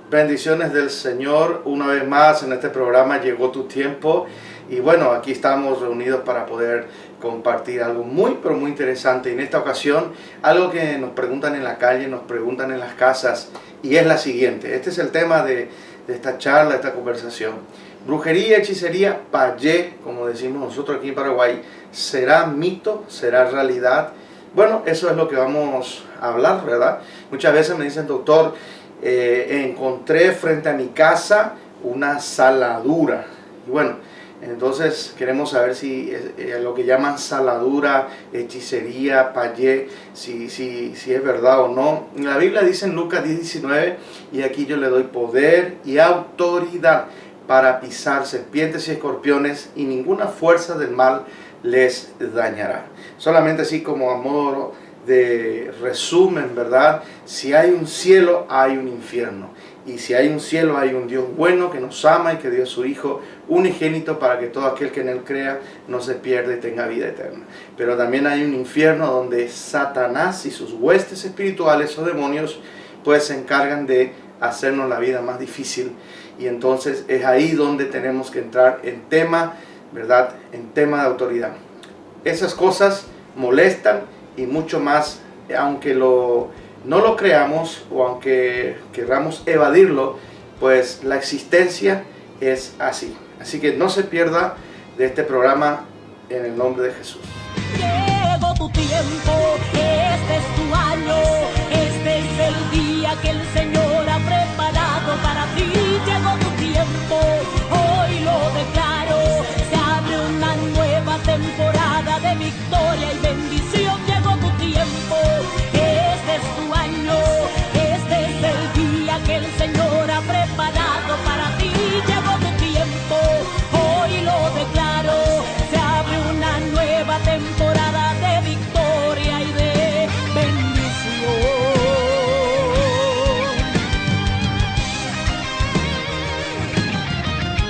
Bendiciones del Señor, una vez más en este programa Llegó tu tiempo y bueno, aquí estamos reunidos para poder compartir algo muy pero muy interesante. En esta ocasión, algo que nos preguntan en la calle, nos preguntan en las casas y es la siguiente. Este es el tema de esta charla, de esta conversación. Brujería, hechicería, payé, como decimos nosotros aquí en Paraguay, ¿será mito? ¿Será realidad? Bueno, eso es lo que vamos a hablar, ¿verdad? Muchas veces me dicen, doctor, encontré frente a mi casa una saladura. Y bueno, entonces queremos saber si lo que llaman saladura, hechicería, payé, si es verdad o no. La Biblia dice en Lucas 10:19, y aquí yo le doy poder y autoridad para pisar serpientes y escorpiones, y ninguna fuerza del mal les dañará. Solamente así como a modo de resumen, ¿verdad? Si hay un cielo, hay un infierno. Y si hay un cielo, hay un Dios bueno que nos ama y que dio a su Hijo unigénito para que todo aquel que en Él crea no se pierda y tenga vida eterna. Pero también hay un infierno donde Satanás y sus huestes espirituales o demonios pues se encargan de hacernos la vida más difícil. Y entonces es ahí donde tenemos que entrar en tema, ¿verdad? En tema de autoridad. Esas cosas molestan y mucho más, aunque no lo creamos o aunque queramos evadirlo, pues la existencia es así. Así que no se pierda de este programa en el nombre de Jesús. Llegó tu tiempo, este es tu año, este es el día que el Señor ha preparado para ti. Llegó tu tiempo, hoy lo declaro, se abre una nueva temporada de victoria y bendición. Llegó tu tiempo, este es tu año, este es el día que el Señor ha preparado para ti. Llegó tu tiempo, hoy lo declaro, se abre una nueva temporada de victoria y de bendición.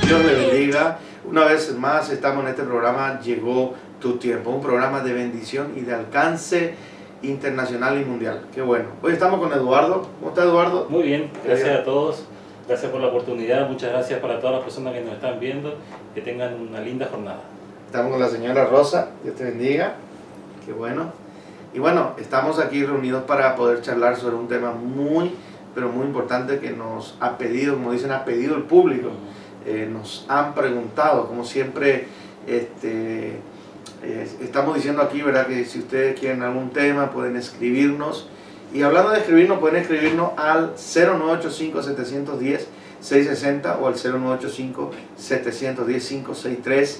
Dios le bendiga. Una vez más estamos en este programa Llegó tu tiempo, un programa de bendición y de alcance internacional y mundial. Qué bueno. Hoy estamos con Eduardo. ¿Cómo está, Eduardo? Muy bien, gracias a todos. Gracias por la oportunidad. Muchas gracias para todas las personas que nos están viendo. Que tengan una linda jornada. Estamos con la señora Rosa. Dios te bendiga. Qué bueno. Y bueno, estamos aquí reunidos para poder charlar sobre un tema muy, pero muy importante que nos ha pedido, como dicen, ha pedido el público. Nos han preguntado, como siempre, estamos diciendo aquí, ¿verdad? Que si ustedes quieren algún tema pueden escribirnos. Y hablando de escribirnos, pueden escribirnos al 0985-710-660 o al 0985-710-563.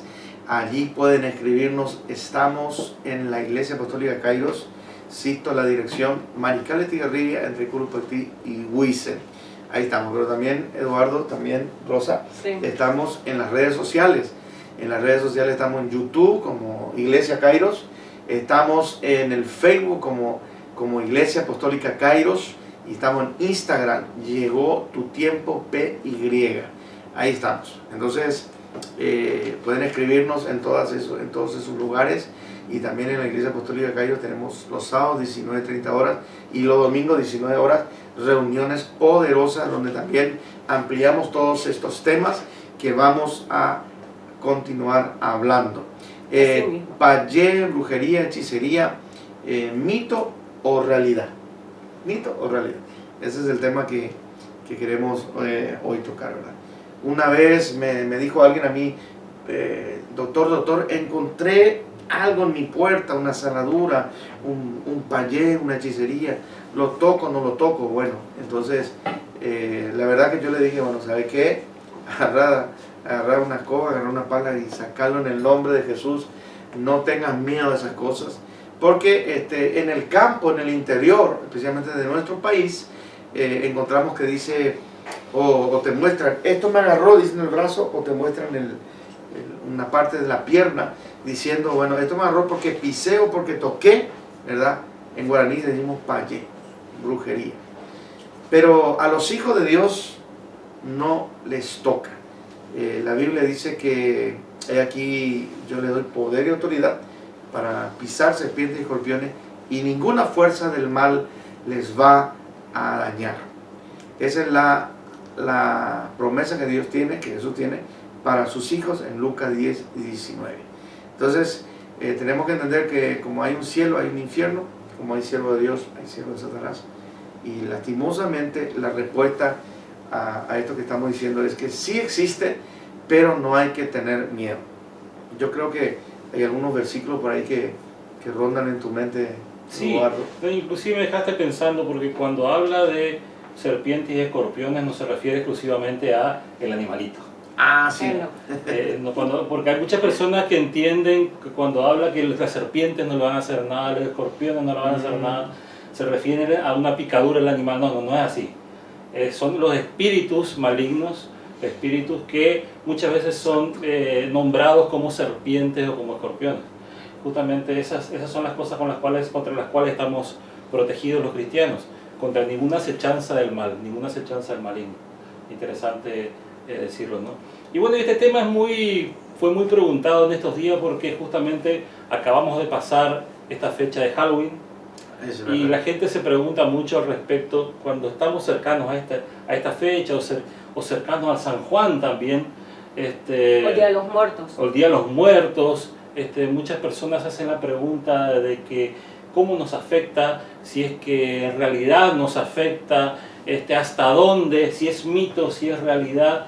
Allí pueden escribirnos. Estamos en la Iglesia Apostólica Kairos, cito la dirección Mariscal Estigarribia entre Curupetí y Huizen. Ahí estamos, pero también Eduardo, también Rosa, sí. Estamos en las redes sociales. En las redes sociales estamos en YouTube como Iglesia Kairos, estamos en el Facebook como Iglesia Apostólica Kairos y estamos en Instagram, Llegó tu tiempo PY. Ahí estamos. Entonces pueden escribirnos en todos esos lugares. Y también en la Iglesia Apostólica Kairos tenemos los sábados 19:30 horas y los domingos 19 horas reuniones poderosas donde también ampliamos todos estos temas que vamos a continuar hablando. Payé, brujería, hechicería, mito o realidad. Mito o realidad. Ese es el tema que queremos hoy tocar, ¿verdad? Una vez me dijo alguien a mí, doctor, encontré algo en mi puerta, una saladura, un payé, una hechicería, ¿lo toco o no lo toco? Bueno, entonces la verdad que yo le dije, bueno, ¿sabe qué? Agarrar una escoba, agarrar una pala y sacarlo en el nombre de Jesús. No tengas miedo de esas cosas, porque en el campo, en el interior, especialmente de nuestro país, encontramos que dice, o te muestran, esto me agarró, dicen el brazo, o te muestran una parte de la pierna, diciendo, bueno, esto me agarró porque pisé o porque toqué, ¿verdad? En guaraní decimos payé, brujería. Pero a los hijos de Dios no les toca. La Biblia dice que aquí yo le doy poder y autoridad para pisar serpientes y escorpiones y ninguna fuerza del mal les va a dañar. Esa es la la promesa que Dios tiene, que Jesús tiene para sus hijos en Lucas 10 y 19. Entonces, tenemos que entender que como hay un cielo, hay un infierno, como hay cielo de Dios, hay cielo de Satanás. Y lastimosamente la respuesta a esto que estamos diciendo es que sí existe, pero no hay que tener miedo. Yo creo que hay algunos versículos por ahí que rondan en tu mente. Sí, inclusive me dejaste pensando, porque cuando habla de serpientes y escorpiones no se refiere exclusivamente a el animalito. Ah, sí. Porque hay muchas personas que entienden que cuando habla que las serpientes no le van a hacer nada, los escorpiones no le van a hacer nada, se refiere a una picadura del animal. No es así. Son los espíritus malignos, espíritus que muchas veces son nombrados como serpientes o como escorpiones. Justamente esas son las cosas contra las cuales estamos protegidos los cristianos, contra ninguna acechanza del mal, ninguna acechanza del maligno. Interesante decirlo, ¿no? Y bueno, este tema fue muy preguntado en estos días porque justamente acabamos de pasar esta fecha de Halloween y la gente se pregunta mucho al respecto cuando estamos cercanos a esta fecha o cercanos al San Juan también. O el Día de los Muertos. O el Día de los Muertos. Muchas personas hacen la pregunta de que cómo nos afecta, si es que en realidad nos afecta, hasta dónde, si es mito, si es realidad.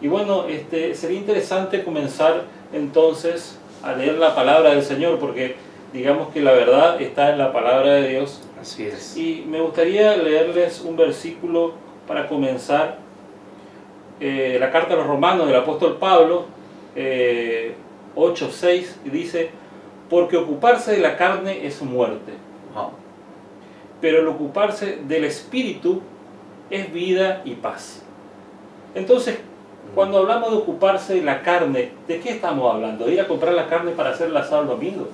Y bueno, sería interesante comenzar entonces a leer la palabra del Señor, porque digamos que la verdad está en la palabra de Dios. Así es. Y me gustaría leerles un versículo para comenzar, la carta a los Romanos del apóstol Pablo, 8:6, y dice: porque ocuparse de la carne es muerte, pero el ocuparse del espíritu es vida y paz. Entonces, cuando hablamos de ocuparse de la carne, ¿de qué estamos hablando? ¿De ir a comprar la carne para hacer el asado el domingo?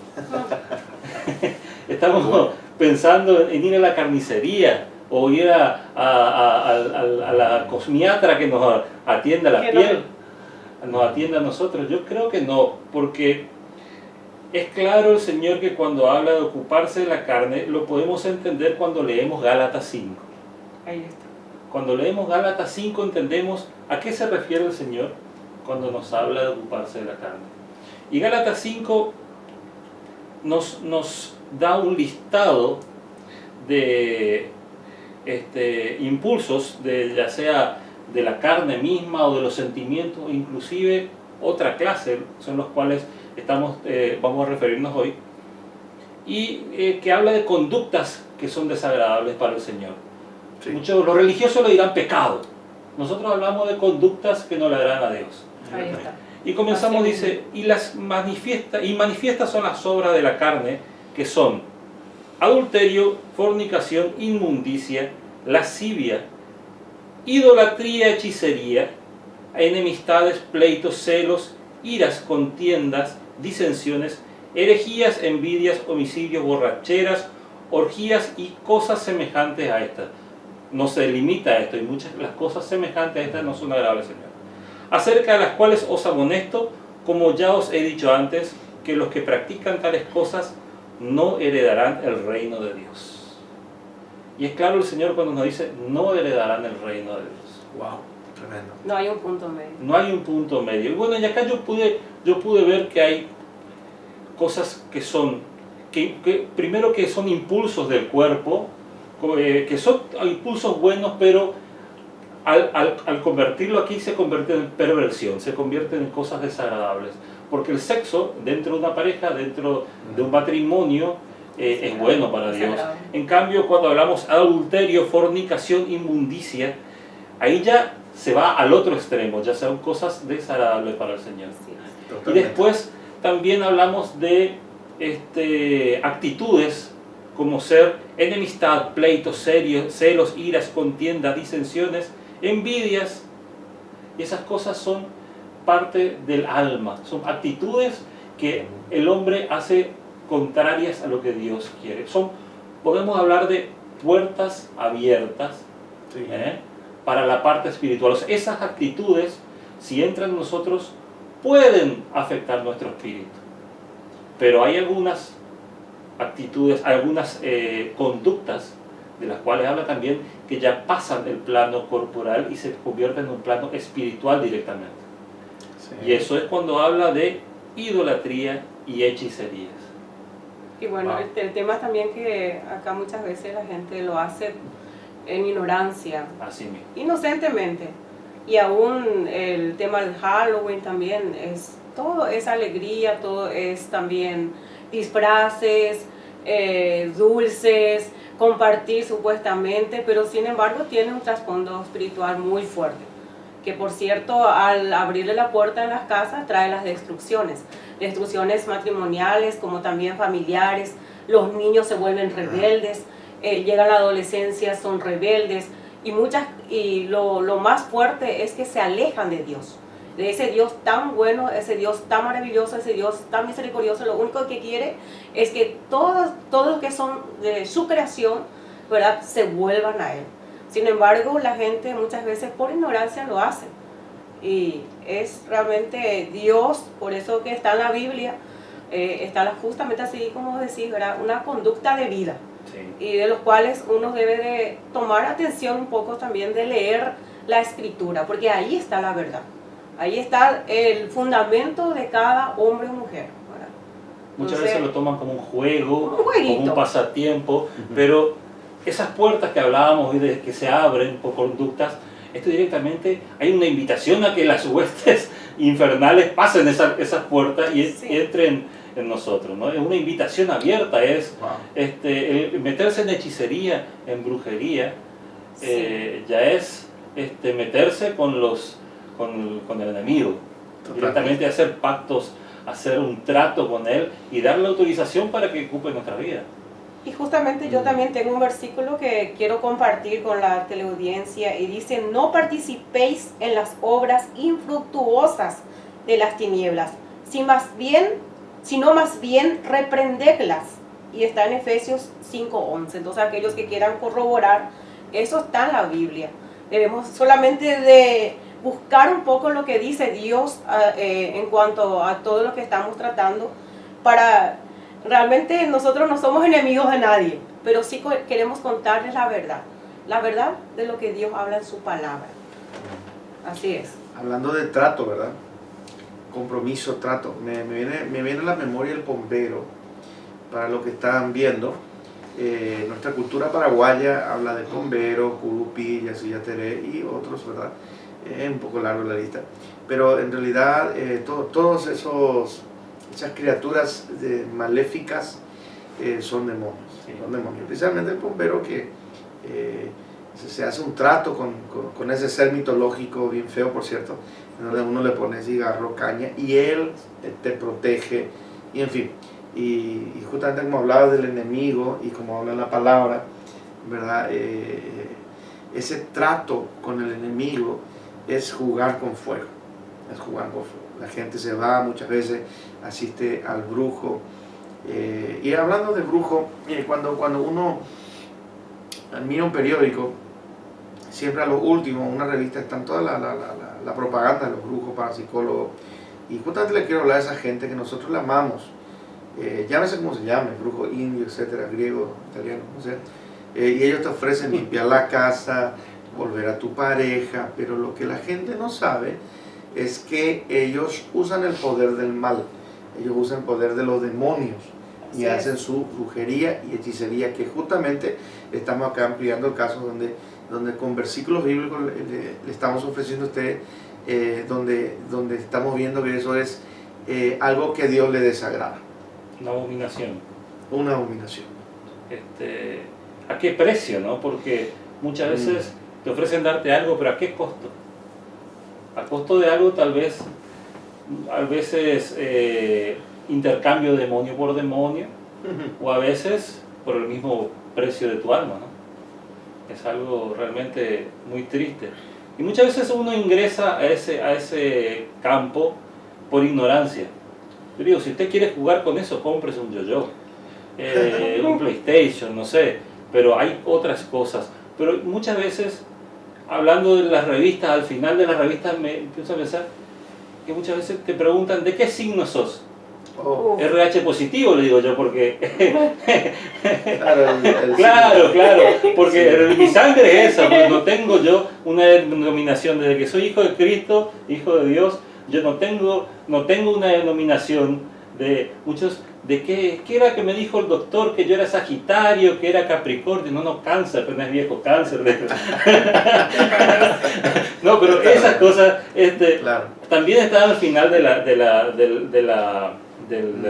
Estamos pensando en ir a la carnicería o ir a la cosmiatra que nos atienda la piel, nos atienda a nosotros. Yo creo que no, porque es claro el Señor que cuando habla de ocuparse de la carne, lo podemos entender cuando leemos Gálatas 5. Ahí está. Cuando leemos Gálatas 5 entendemos a qué se refiere el Señor cuando nos habla de ocuparse de la carne. Y Gálatas 5 nos da un listado de impulsos, ya sea de la carne misma o de los sentimientos, o inclusive otra clase, son los cuales vamos a referirnos hoy, y que habla de conductas que son desagradables para el Señor. Sí. Los religiosos le dirán pecado. Nosotros hablamos de conductas que no le agradan a Dios. Ahí está. Y comenzamos, dice, manifiestas son las obras de la carne, que son adulterio, fornicación, inmundicia, lascivia, idolatría, hechicería, enemistades, pleitos, celos, iras, contiendas, disensiones, herejías, envidias, homicidios, borracheras, orgías y cosas semejantes a estas. No se limita a esto, y muchas de las cosas semejantes a estas no son agradables al Señor. Acerca de las cuales os amonesto, como ya os he dicho antes, que los que practican tales cosas no heredarán el reino de Dios. Y es claro el Señor cuando nos dice, no heredarán el reino de Dios. Wow, tremendo. No hay un punto medio. No hay un punto medio. Y bueno, y acá yo pude ver que hay cosas que son, primero que son impulsos del cuerpo, que son impulsos buenos, pero al convertirlo aquí se convierte en perversión, se convierte en cosas desagradables. Porque el sexo dentro de una pareja, dentro de un matrimonio, es bueno para Dios. En cambio, cuando hablamos adulterio, fornicación, inmundicia, ahí ya se va al otro extremo, ya son cosas desagradables para el Señor. Sí. Y después también hablamos de actitudes como ser enemistad, pleitos, celos, iras, contiendas, disensiones, envidias. Y esas cosas son parte del alma, son actitudes que el hombre hace contrarias a lo que Dios quiere. Podemos hablar de puertas abiertas, sí, para la parte espiritual. O sea, esas actitudes, si entran en nosotros, pueden afectar nuestro espíritu. Pero hay algunas actitudes, algunas conductas de las cuales habla también que ya pasan el plano corporal y se convierten en un plano espiritual directamente. Sí. Y eso es cuando habla de idolatría y hechicerías. Y bueno, Wow. el tema también que acá muchas veces la gente lo hace en ignorancia, Así mismo. inocentemente. Y aún el tema del Halloween también todo es alegría, todo es también disfraces, dulces, compartir supuestamente, pero sin embargo tiene un trasfondo espiritual muy fuerte. Que por cierto, al abrirle la puerta en las casas trae las destrucciones matrimoniales como también familiares, los niños se vuelven rebeldes, llega la adolescencia, son rebeldes, y lo más fuerte es que se alejan de Dios, de ese Dios tan bueno, ese Dios tan maravilloso, ese Dios tan misericordioso. Lo único que quiere es que todos los que son de su creación, ¿verdad?, se vuelvan a Él. Sin embargo, la gente muchas veces por ignorancia lo hace, y es realmente Dios, por eso que está en la Biblia, está justamente así como decís, ¿verdad?, una conducta de vida. Sí. Y de los cuales uno debe de tomar atención un poco también de leer la escritura, porque ahí está la verdad, ahí está el fundamento de cada hombre o mujer, ¿verdad? Muchas Entonces, veces lo toman como un juego, un jueguito, como un pasatiempo, pero esas puertas que hablábamos hoy de que se abren por conductas, esto directamente hay una invitación a que las huestes infernales pasen esas puertas y Sí. entren en nosotros, ¿no? Es una invitación abierta, es Wow. el meterse en hechicería, en brujería, Sí. ya es meterse con el enemigo, directamente hacer pactos, hacer un trato con él y darle autorización para que ocupe nuestra vida. Y justamente yo también tengo un versículo que quiero compartir con la teleaudiencia, y dice: no participéis en las obras infructuosas de las tinieblas, sino más bien reprendedlas. Y está en Efesios 5:11. Entonces aquellos que quieran corroborar, eso está en la Biblia. Debemos solamente de buscar un poco lo que dice Dios en cuanto a todo lo que estamos tratando, para realmente nosotros no somos enemigos de nadie, pero sí queremos contarles la verdad de lo que Dios habla en su palabra. Así es. Hablando de trato, ¿verdad? Compromiso, trato. Me viene a la memoria el bombero, para lo que están viendo. Nuestra cultura paraguaya habla de bombero, curupi, yasuyateré y otros, ¿verdad? Es un poco largo la lista. Pero en realidad todos esas criaturas maléficas son demonios. Sí. Son demonios. Especialmente el bombero, que se hace un trato con ese ser mitológico, bien feo por cierto, donde uno le pone cigarro, caña, y él te protege, y en fin. Y justamente como hablaba del enemigo y como habla la palabra, ¿verdad? Ese trato con el enemigo es jugar con fuego. Es jugar con fuego. La gente se va, muchas veces asiste al brujo. Y hablando de brujo, cuando uno mira un periódico, siempre a lo último, una revista, están toda la propaganda de los brujos, parapsicólogos. Y justamente le quiero hablar a esa gente que nosotros la amamos. Llámese como se llame, brujo indio, etcétera, griego, italiano, no sé. Y ellos te ofrecen limpiar la casa, volver a tu pareja, pero lo que la gente no sabe es que ellos usan el poder del mal, ellos usan el poder de los demonios y Así hacen es. su brujería y hechicería, que justamente estamos acá ampliando el caso donde con versículos bíblicos le estamos ofreciendo a usted, donde estamos viendo que eso es algo que Dios le desagrada. Una abominación. Una abominación. ¿A qué precio, no? Porque muchas veces te ofrecen darte algo, pero ¿a qué costo? A costo de algo tal vez, a veces intercambio demonio por demonio, o a veces por el mismo precio de tu alma, ¿no? Es algo realmente muy triste. Y muchas veces uno ingresa a ese campo por ignorancia. Yo digo, si usted quiere jugar con eso, cómprese un yo-yo, un PlayStation, no sé, pero hay otras cosas. Pero muchas veces, hablando de las revistas, al final de las revistas me empiezo a pensar que muchas veces te preguntan, ¿de qué signo sos? Oh, RH positivo, le digo yo, porque... claro, Claro, porque mi sangre es esa, porque no tengo yo una denominación. Desde que soy hijo de Cristo, hijo de Dios, yo no tengo una denominación de muchos... ¿De qué era que me dijo el doctor? Que yo era Sagitario, que era Capricornio. No, Cáncer, pero no es viejo, Cáncer. No, pero esas cosas claro. también están al final de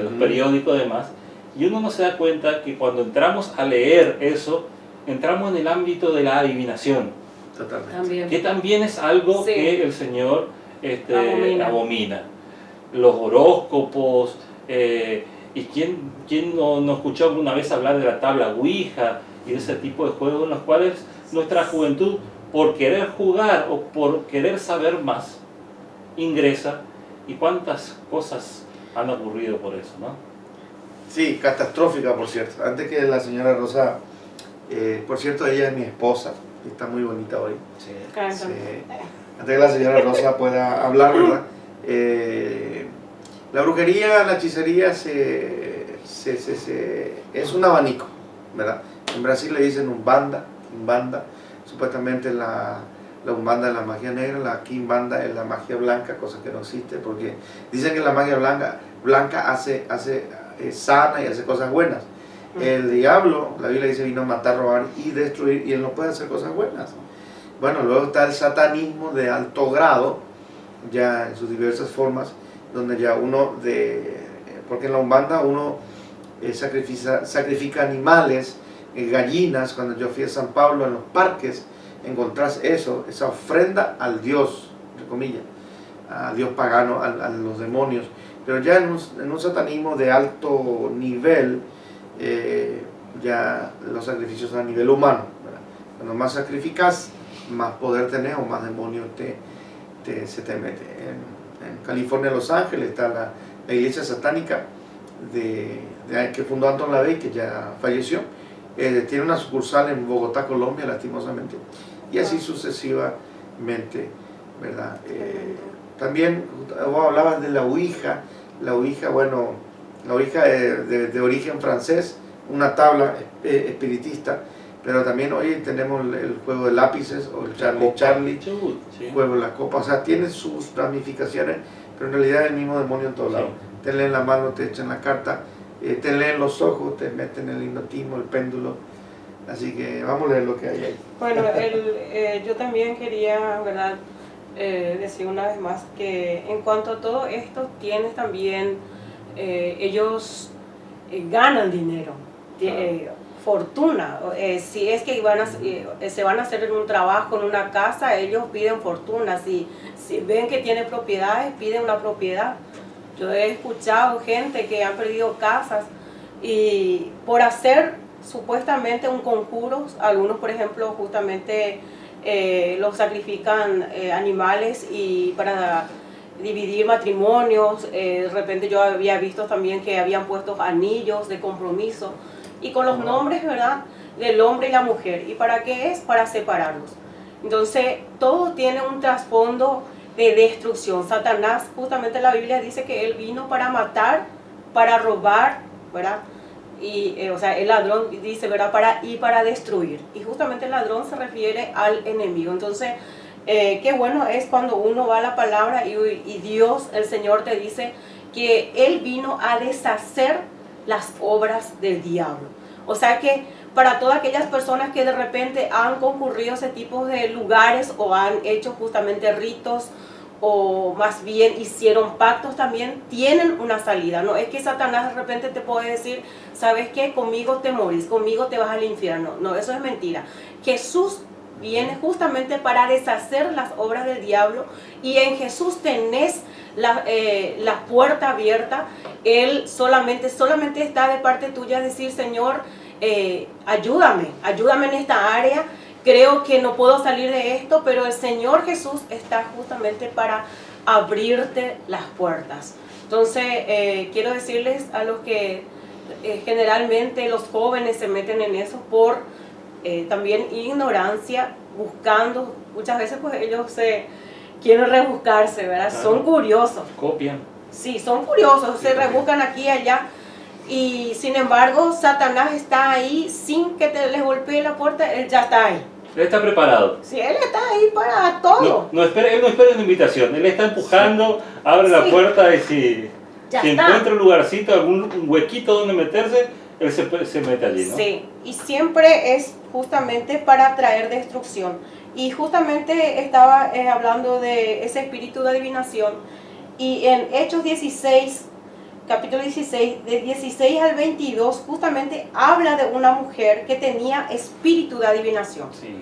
los periódicos y demás. Y uno no se da cuenta que cuando entramos a leer eso, entramos en el ámbito de la adivinación. Totalmente. Que también es algo Sí. que el Señor abomina. Los horóscopos... ¿Y quién no escuchó alguna vez hablar de la tabla Ouija y de ese tipo de juegos en los cuales nuestra juventud, por querer jugar o por querer saber más, ingresa? ¿Y cuántas cosas han ocurrido por eso, no? Sí, catastrófica, por cierto. Antes que la señora Rosa, por cierto, ella es mi esposa, y está muy bonita hoy. Sí. Sí. Antes que la señora Rosa pueda hablar, ¿verdad? La brujería, la hechicería es un abanico, ¿verdad? En Brasil le dicen umbanda, supuestamente la umbanda es la magia negra, la quimbanda es la magia blanca, cosa que no existe, porque dicen que la magia blanca hace sana y hace cosas buenas. El diablo, la Biblia dice, vino a matar, robar y destruir, y él no puede hacer cosas buenas. Bueno, luego está el satanismo de alto grado, ya en sus diversas formas, donde ya porque en la umbanda uno sacrifica animales, gallinas. Cuando yo fui a San Pablo, en los parques, encontrás esa ofrenda al Dios, entre comillas, a Dios pagano, a los demonios. Pero ya en un satanismo de alto nivel, ya los sacrificios a nivel humano, ¿verdad? Cuando más sacrificas, más poder tenés o más demonios se te mete. En California, Los Ángeles, está la iglesia satánica que fundó Anton LaVey, que ya falleció. Tiene una sucursal en Bogotá, Colombia, lastimosamente, y así sucesivamente, ¿verdad? También vos hablabas de la Ouija. La Ouija, bueno, la Ouija de origen francés, una tabla espiritista, pero también hoy tenemos el juego de lápices o el Charlie, Sí. juego de la copa, o sea, tiene sus ramificaciones, pero en realidad es el mismo demonio en todos lados. Te leen la mano, te echan la carta, te leen los ojos, te meten el hipnotismo, el péndulo. Así que vamos a leer lo que hay ahí. Bueno, yo también quería, ¿verdad?, decir una vez más que en cuanto a todo esto, tienes también, ellos ganan dinero, fortuna. Si es que se van a hacer en un trabajo, en una casa, ellos piden fortuna. Si ven que tienen propiedades, piden una propiedad. Yo he escuchado gente que han perdido casas y por hacer supuestamente un conjuro, algunos por ejemplo justamente los sacrifican animales y para dividir matrimonios. De repente yo había visto también que habían puesto anillos de compromiso y con los nombres, ¿verdad?, del hombre y la mujer. ¿Y para qué es? Para separarlos. Entonces todo tiene un trasfondo de destrucción. Satanás, justamente la Biblia dice que él vino para matar, para robar, ¿verdad? Y, o sea, el ladrón dice, ¿verdad?, para destruir. Y justamente el ladrón se refiere al enemigo. Entonces, qué bueno es cuando uno va a la palabra y Dios, el Señor, te dice que Él vino a deshacer las obras del diablo. O sea que para todas aquellas personas que de repente han concurrido a ese tipo de lugares o han hecho justamente ritos o más bien hicieron pactos, también tienen una salida. No es que Satanás de repente te puede decir, ¿sabes qué? Conmigo te morís, conmigo te vas al infierno. No, eso es mentira. Jesús viene justamente para deshacer las obras del diablo y en Jesús tenés la puerta abierta. Él solamente está de parte tuya decir, Señor, ayúdame en esta área. Creo que no puedo salir de esto, pero el Señor Jesús está justamente para abrirte las puertas. Entonces, quiero decirles a los que generalmente los jóvenes se meten en eso por también ignorancia, buscando, muchas veces pues ellos quieren rebuscarse, ¿verdad? Claro. Son curiosos. Copian. Sí, son furiosos, se rebuscan aquí y allá. Y sin embargo, Satanás está ahí sin que les golpee la puerta, él ya está ahí. Él está preparado. Sí, él está ahí para todo. Él no espera una invitación, él está empujando, abre la puerta y si encuentra un lugarcito, algún huequito donde meterse, él se mete allí, ¿no? Sí, y siempre es justamente para traer destrucción. Y justamente estaba hablando de ese espíritu de adivinación. Y en Hechos 16, capítulo 16, de 16 al 22, justamente habla de una mujer que tenía espíritu de adivinación. Sí.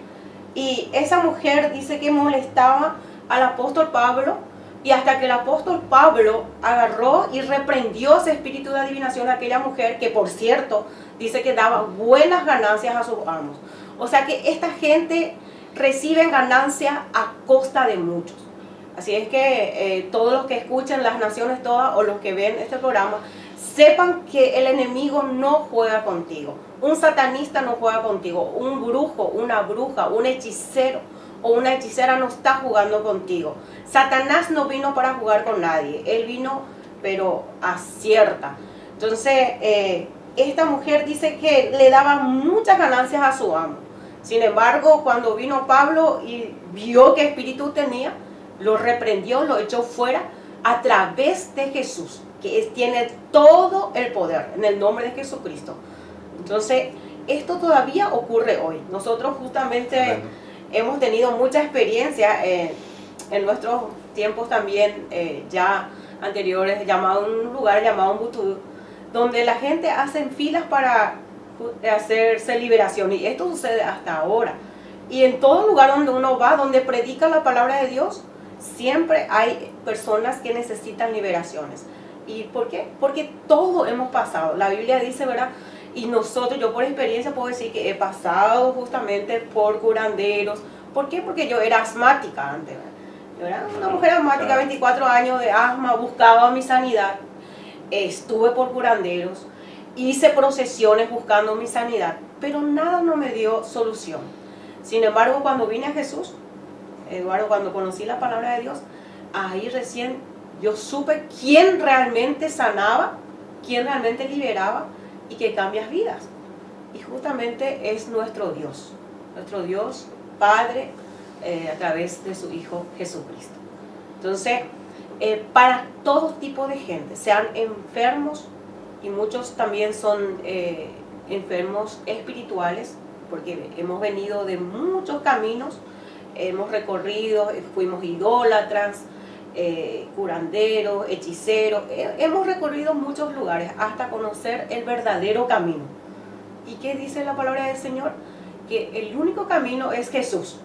Y esa mujer dice que molestaba al apóstol Pablo, y hasta que el apóstol Pablo agarró y reprendió ese espíritu de adivinación a aquella mujer, que por cierto, dice que daba buenas ganancias a sus amos. O sea que esta gente recibe ganancias a costa de muchos. Así es que todos los que escuchen, las naciones todas o los que ven este programa, sepan que el enemigo no juega contigo. Un satanista no juega contigo. Un brujo, una bruja, un hechicero o una hechicera no está jugando contigo. Satanás no vino para jugar con nadie. Él vino, pero acierta. Entonces, esta mujer dice que le daba muchas ganancias a su amo. Sin embargo, cuando vino Pablo y vio qué espíritu tenía, lo reprendió, lo echó fuera a través de Jesús, que tiene todo el poder en el nombre de Jesucristo. Entonces, esto todavía ocurre hoy. Nosotros justamente hemos tenido mucha experiencia en nuestros tiempos también ya anteriores, un lugar llamado Ubuntu, donde la gente hace filas para hacerse liberación, y esto sucede hasta ahora. Y en todo lugar donde uno va, donde predica la palabra de Dios, siempre hay personas que necesitan liberaciones. ¿Y por qué? Porque todos hemos pasado. La Biblia dice, ¿verdad? Y nosotros, yo por experiencia puedo decir que he pasado justamente por curanderos. ¿Por qué? Porque yo era asmática antes, ¿verdad? Yo era una mujer asmática, 24 años de asma, buscaba mi sanidad. Estuve por curanderos, hice procesiones buscando mi sanidad, pero nada no me dio solución. Sin embargo, cuando vine a Jesús, Eduardo, cuando conocí la palabra de Dios, ahí recién yo supe quién realmente sanaba, quién realmente liberaba y que cambias vidas. Y justamente es nuestro Dios Padre, a través de su Hijo Jesucristo. Entonces, para todo tipo de gente, sean enfermos, y muchos también son enfermos espirituales, porque hemos venido de muchos caminos, hemos recorrido, fuimos idólatras, curanderos, hechiceros, hemos recorrido muchos lugares hasta conocer el verdadero camino. ¿Y qué dice la palabra del Señor? Que el único camino es Jesús,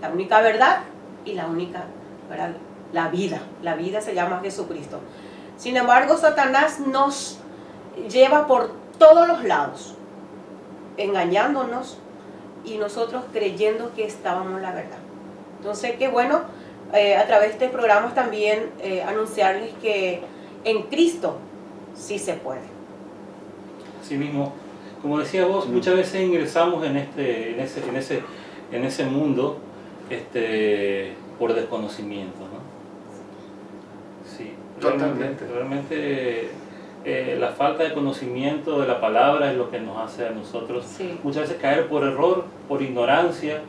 la única verdad y la única, ¿verdad?, la vida se llama Jesucristo. Sin embargo, Satanás nos lleva por todos los lados, engañándonos y nosotros creyendo que estábamos en la verdad. Entonces, qué bueno, a través de este programa también anunciarles que en Cristo sí se puede. Así mismo, como decía vos, muchas veces ingresamos en ese mundo por desconocimiento, ¿no? Sí, realmente la falta de conocimiento de la palabra es lo que nos hace a nosotros muchas veces caer por error, por ignorancia,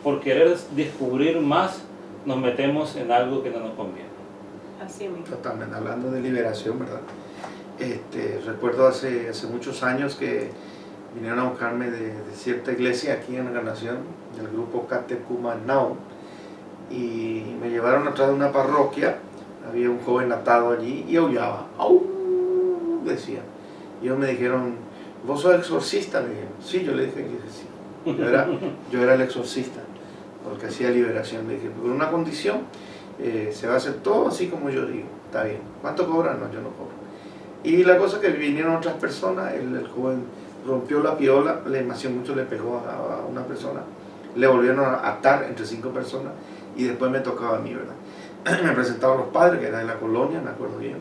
por querer descubrir más, nos metemos en algo que no nos conviene. Así mismo. Totalmente, hablando de liberación, ¿verdad? Recuerdo hace muchos años que vinieron a buscarme de cierta iglesia aquí en la nación, del grupo Catecumenao, y me llevaron atrás de una parroquia. Había un joven atado allí y aullaba, ¡au!, decía. Y ellos me dijeron, ¿vos sos exorcista? Me dijeron, sí, yo le dije que sí. Yo era el exorcista, porque hacía liberación. Le dije, por una condición, se va a hacer todo así como yo digo. Está bien. ¿Cuánto cobran? No, yo no cobro. Y la cosa que vinieron otras personas, el joven rompió la piola, mucho le pegó a una persona, le volvieron a atar entre 5 personas y después me tocaba a mí, ¿verdad? Me presentaron los padres, que eran de la colonia, me acuerdo bien,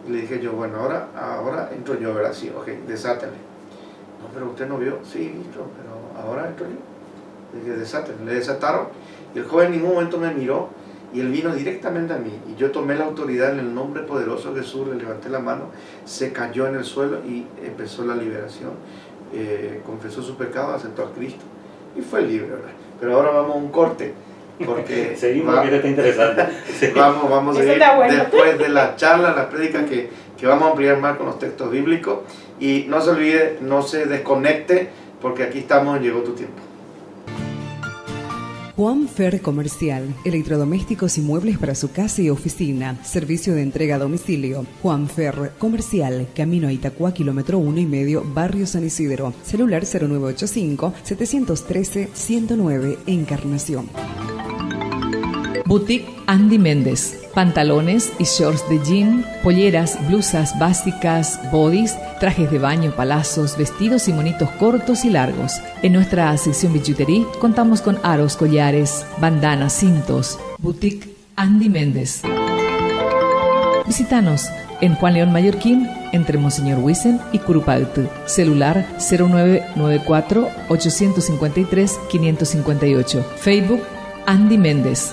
y le dije yo, bueno, ahora entro yo, ¿verdad? Sí, ok, desátale. No, pero usted no vio, sí, listo, pero ahora entro yo. Le dije, desátale. Le desataron y el joven en ningún momento me miró y él vino directamente a mí, y yo tomé la autoridad en el nombre poderoso de Jesús, le levanté la mano, se cayó en el suelo y empezó la liberación. Confesó su pecado, aceptó a Cristo y fue libre, ¿verdad? Pero ahora vamos a un corte, porque seguimos, que está interesante. Sí. vamos a ir después de la charla, la prédica que vamos a ampliar más con los textos bíblicos, y no se olvide, no se desconecte, porque aquí estamos en Llegó tu Tiempo. Juan Fer Comercial, electrodomésticos y muebles para su casa y oficina, servicio de entrega a domicilio. Juan Fer Comercial, Camino a Itacua, kilómetro 1,5, Barrio San Isidro. Celular 0985-713-109, Encarnación. Boutique Andy Méndez. Pantalones y shorts de jean, polleras, blusas básicas, bodys, trajes de baño, palazos, vestidos y monitos cortos y largos. En nuestra sección billutería contamos con aros, collares, bandanas, cintos. Boutique Andy Méndez. Visítanos en Juan León Mallorquín, entre Monseñor Huisen y Curupayty. Celular 0994 853 558. Facebook Andy Méndez.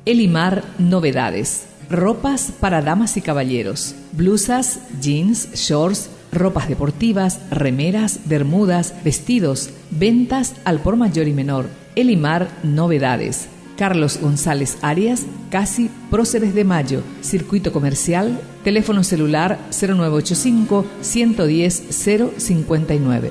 Elimar Novedades. Ropas para damas y caballeros. Blusas, jeans, shorts, ropas deportivas, remeras, bermudas, vestidos. Ventas al por mayor y menor. Elimar Novedades. Carlos González Arias, casi Próceres de Mayo, Circuito Comercial, teléfono celular 0985 110 059.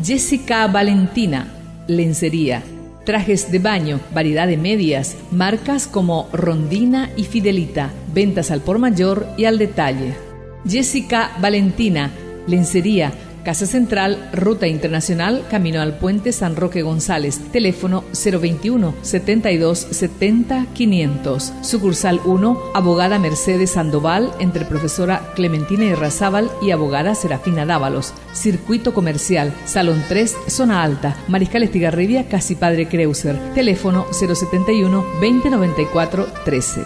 Jessica Valentina, lencería, trajes de baño, variedad de medias, marcas como Rondina y Fidelita, ventas al por mayor y al detalle. Jessica Valentina, lencería, Casa Central, Ruta Internacional, camino al Puente San Roque González, teléfono 021 72 70 500. Sucursal 1, abogada Mercedes Sandoval, entre profesora Clementina Irrazábal y abogada Serafina Dávalos. Circuito Comercial, Salón 3, Zona Alta, Mariscal Estigarribia, casi Padre Creuser, teléfono 071 2094 13.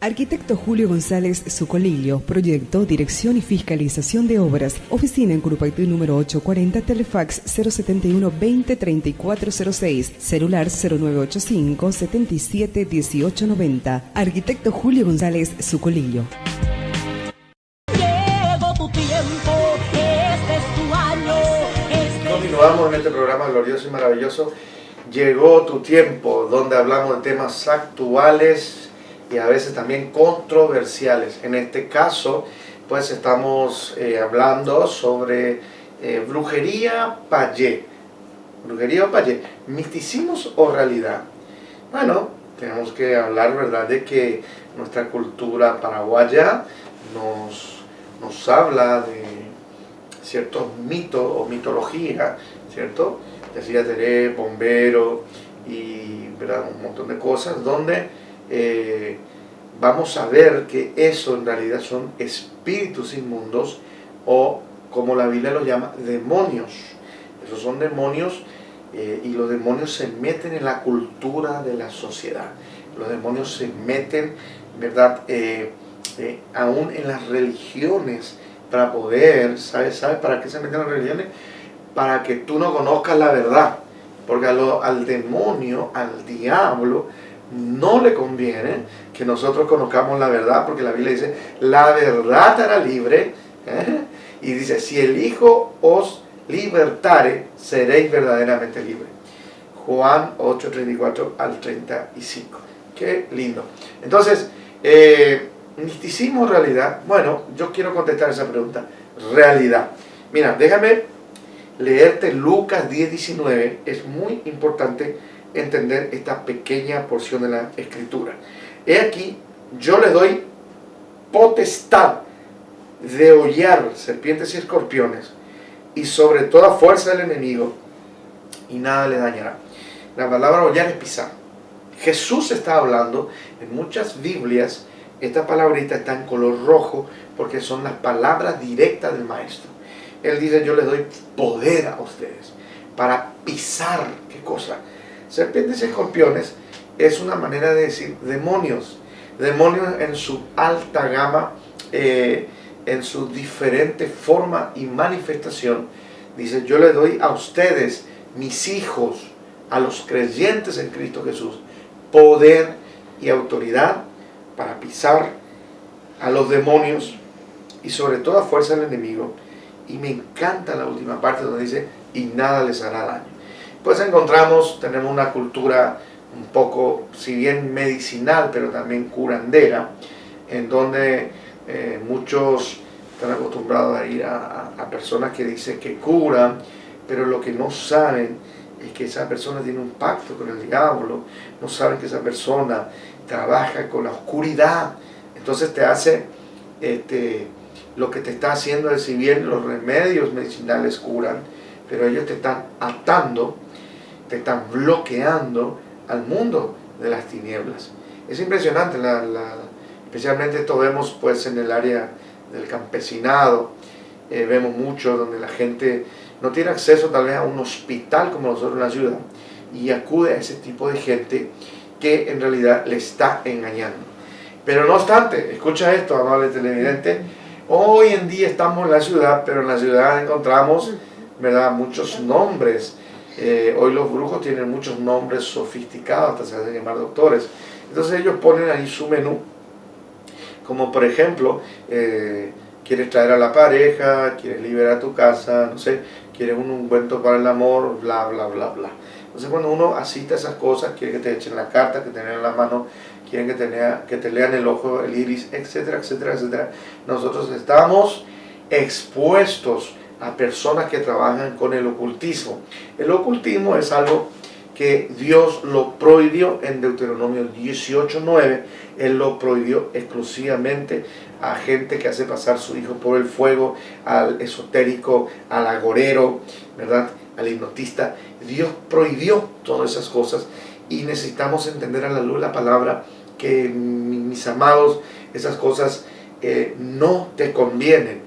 Arquitecto Julio González Zucolillo, proyecto, dirección y fiscalización de obras. Oficina en Curupayty número 840, Telefax 071 20 3406, celular 0985 77 1890. Arquitecto Julio González Zucolillo. Llegó tu tiempo, este es tu año. Continuamos en este programa glorioso y maravilloso. Llegó tu tiempo, donde hablamos de temas actuales y a veces también controversiales. En este caso, pues estamos hablando sobre brujería payé. Brujería o payé, misticismos o realidad. Bueno, tenemos que hablar, ¿verdad?, de que nuestra cultura paraguaya nos habla de ciertos mitos o mitología, ¿cierto? Decía Teré, bombero y, ¿verdad?, un montón de cosas donde vamos a ver que eso en realidad son espíritus inmundos, o como la Biblia los llama, demonios. Esos son demonios, y los demonios se meten en la cultura de la sociedad. Los demonios se meten, ¿verdad?, aún en las religiones, para poder, ¿sabes para qué se meten en las religiones? Para que tú no conozcas la verdad, porque al demonio, al diablo, no le conviene que nosotros conozcamos la verdad, porque la Biblia dice, la verdad te hará libre, y dice, si el Hijo os libertare, seréis verdaderamente libres. Juan 8, 34 al 35. Qué lindo. Entonces, misticismo o realidad. Bueno, yo quiero contestar esa pregunta. Realidad. Mira, déjame leerte Lucas 10, 19. Es muy importante entender esta pequeña porción de la escritura. He aquí, yo le doy potestad de hollar serpientes y escorpiones, y sobre toda fuerza del enemigo, y nada le dañará. La palabra hollar es pisar. Jesús está hablando, en muchas Biblias, esta palabrita está en color rojo, porque son las palabras directas del Maestro. Él dice, yo les doy poder a ustedes para pisar, ¿qué cosa? Serpientes y escorpiones es una manera de decir demonios. Demonios en su alta gama, en su diferente forma y manifestación. Dice, yo les doy a ustedes, mis hijos, a los creyentes en Cristo Jesús, poder y autoridad para pisar a los demonios y sobre toda fuerza del enemigo. Y me encanta la última parte donde dice, y nada les hará daño. Pues tenemos una cultura un poco, si bien medicinal, pero también curandera, en donde muchos están acostumbrados a ir a personas que dicen que curan, pero lo que no saben es que esa persona tiene un pacto con el diablo, no saben que esa persona trabaja con la oscuridad, entonces te hace, lo que te está haciendo es, si bien los remedios medicinales curan, pero ellos te están atando, te están bloqueando al mundo de las tinieblas. Es impresionante, especialmente esto vemos pues en el área del campesinado, vemos mucho donde la gente no tiene acceso tal vez a un hospital como nosotros en la ciudad, y acude a ese tipo de gente que en realidad le está engañando. Pero no obstante, escucha esto, amable televidente, hoy en día estamos en la ciudad, pero en la ciudad encontramos, ¿verdad?, muchos nombres. Hoy los brujos tienen muchos nombres sofisticados, hasta se hacen llamar doctores. Entonces ellos ponen ahí su menú, como por ejemplo, quieres traer a la pareja, quieres liberar tu casa, no sé, quieres un ungüento para el amor, bla, bla, bla, bla. Entonces cuando uno asista esas cosas, quiere que te echen la carta, que te lean la mano, quieren que te lean el ojo, el iris, etcétera, etcétera, etcétera. Nosotros estamos expuestos a personas que trabajan con el ocultismo. El ocultismo es algo que Dios lo prohibió en Deuteronomio 18:9. Él lo prohibió exclusivamente a gente que hace pasar su hijo por el fuego, al esotérico, al agorero, ¿verdad?, al hipnotista. Dios prohibió todas esas cosas y necesitamos entender a la luz de la palabra que, mis amados, esas cosas no te convienen.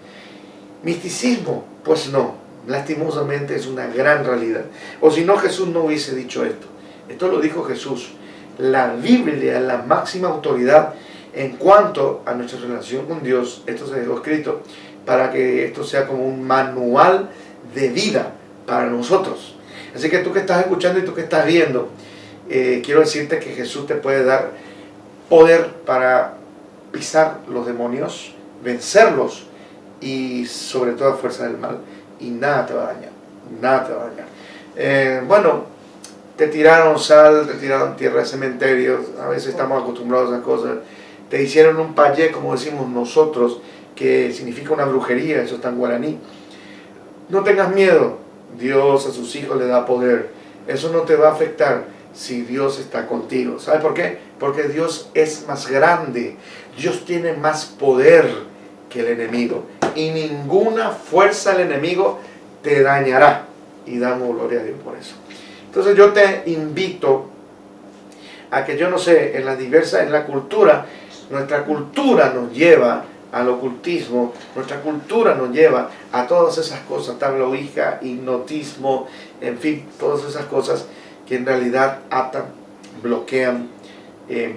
Misticismo, pues no, lastimosamente es una gran realidad. O si no, Jesús no hubiese dicho esto. Esto lo dijo Jesús. La Biblia es la máxima autoridad en cuanto a nuestra relación con Dios. Esto se dejó escrito para que esto sea como un manual de vida para nosotros. Así que tú que estás escuchando y tú que estás viendo, quiero decirte que Jesús te puede dar poder para pisar los demonios, vencerlos y sobre todo fuerza del mal, y nada te va a dañar, nada te va a dañar. Bueno, te tiraron sal, te tiraron tierra de cementerios, a veces estamos acostumbrados a esas cosas, te hicieron un payé, como decimos nosotros, que significa una brujería, eso está en guaraní. No tengas miedo, Dios a sus hijos le da poder, eso no te va a afectar si Dios está contigo. ¿Sabes por qué? Porque Dios es más grande, Dios tiene más poder que el enemigo, y ninguna fuerza del enemigo te dañará, y damos gloria a Dios por eso. Entonces yo te invito a que, yo no sé, en la cultura, nuestra cultura nos lleva al ocultismo, nuestra cultura nos lleva a todas esas cosas, tabla ouija, hipnotismo, en fin, todas esas cosas que en realidad atan, bloquean,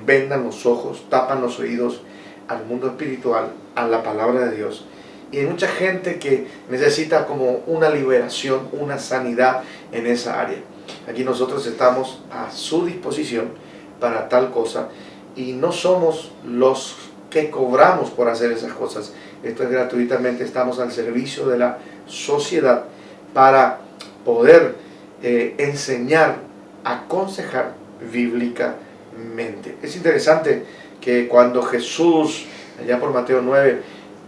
vendan los ojos, tapan los oídos al mundo espiritual, a la palabra de Dios. Y hay mucha gente que necesita como una liberación, una sanidad en esa área. Aquí nosotros estamos a su disposición para tal cosa, y no somos los que cobramos por hacer esas cosas. Esto es gratuitamente, estamos al servicio de la sociedad para poder enseñar, aconsejar bíblicamente. Es interesante que cuando Jesús, allá por Mateo 9,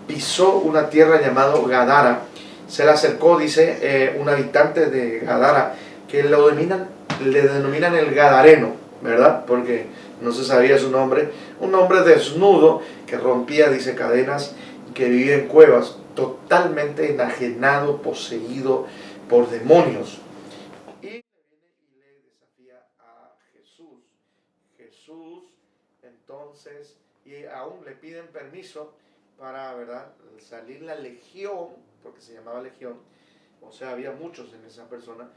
pisó una tierra llamada Gadara, se le acercó, dice, un habitante de Gadara, que le denominan el Gadareno, ¿verdad? Porque no se sabía su nombre. Un hombre desnudo que rompía, dice, cadenas, que vivía en cuevas, totalmente enajenado, poseído por demonios. Y le desafía a Jesús. Jesús, entonces, y aún le piden permiso para, ¿verdad?, salir la legión porque se llamaba legión, o sea, había muchos en esa persona,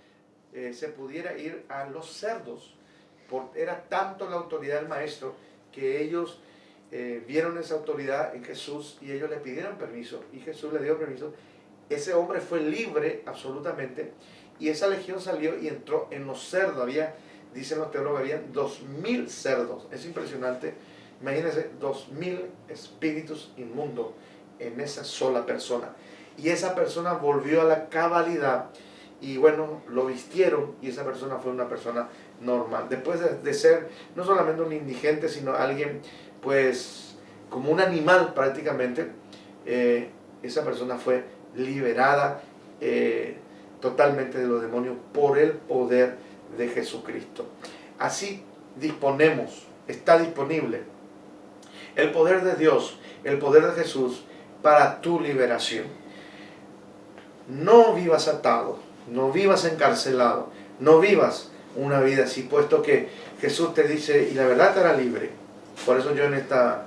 se pudiera ir a los cerdos. Era tanto la autoridad del maestro que ellos vieron esa autoridad en Jesús y ellos le pidieron permiso y Jesús le dio permiso. Ese hombre fue libre absolutamente y esa legión salió y entró en los cerdos. Dicen los teólogos, habían 2000 cerdos. Es impresionante. Imagínense, 2000 espíritus inmundos en esa sola persona. Y esa persona volvió a la cabalidad y bueno, lo vistieron y esa persona fue una persona normal. Después de ser no solamente un indigente, sino alguien pues como un animal prácticamente, esa persona fue liberada totalmente de los demonios por el poder de Jesucristo. Así está disponible el poder de Dios, el poder de Jesús para tu liberación. No vivas atado, no vivas encarcelado, no vivas una vida así, puesto que Jesús te dice, y la verdad te hará libre. Por eso yo en esta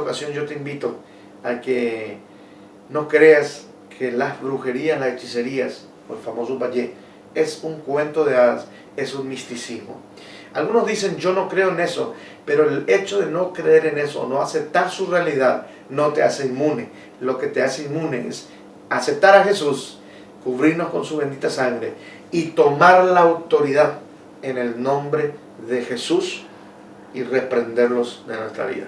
ocasión yo te invito a que no creas que las brujerías, las hechicerías, o el famoso Bayé, es un cuento de hadas, es un misticismo. Algunos dicen, yo no creo en eso, pero el hecho de no creer en eso, no aceptar su realidad, no te hace inmune. Lo que te hace inmune es aceptar a Jesús, cubrirnos con su bendita sangre y tomar la autoridad en el nombre de Jesús y reprenderlos de nuestra vida.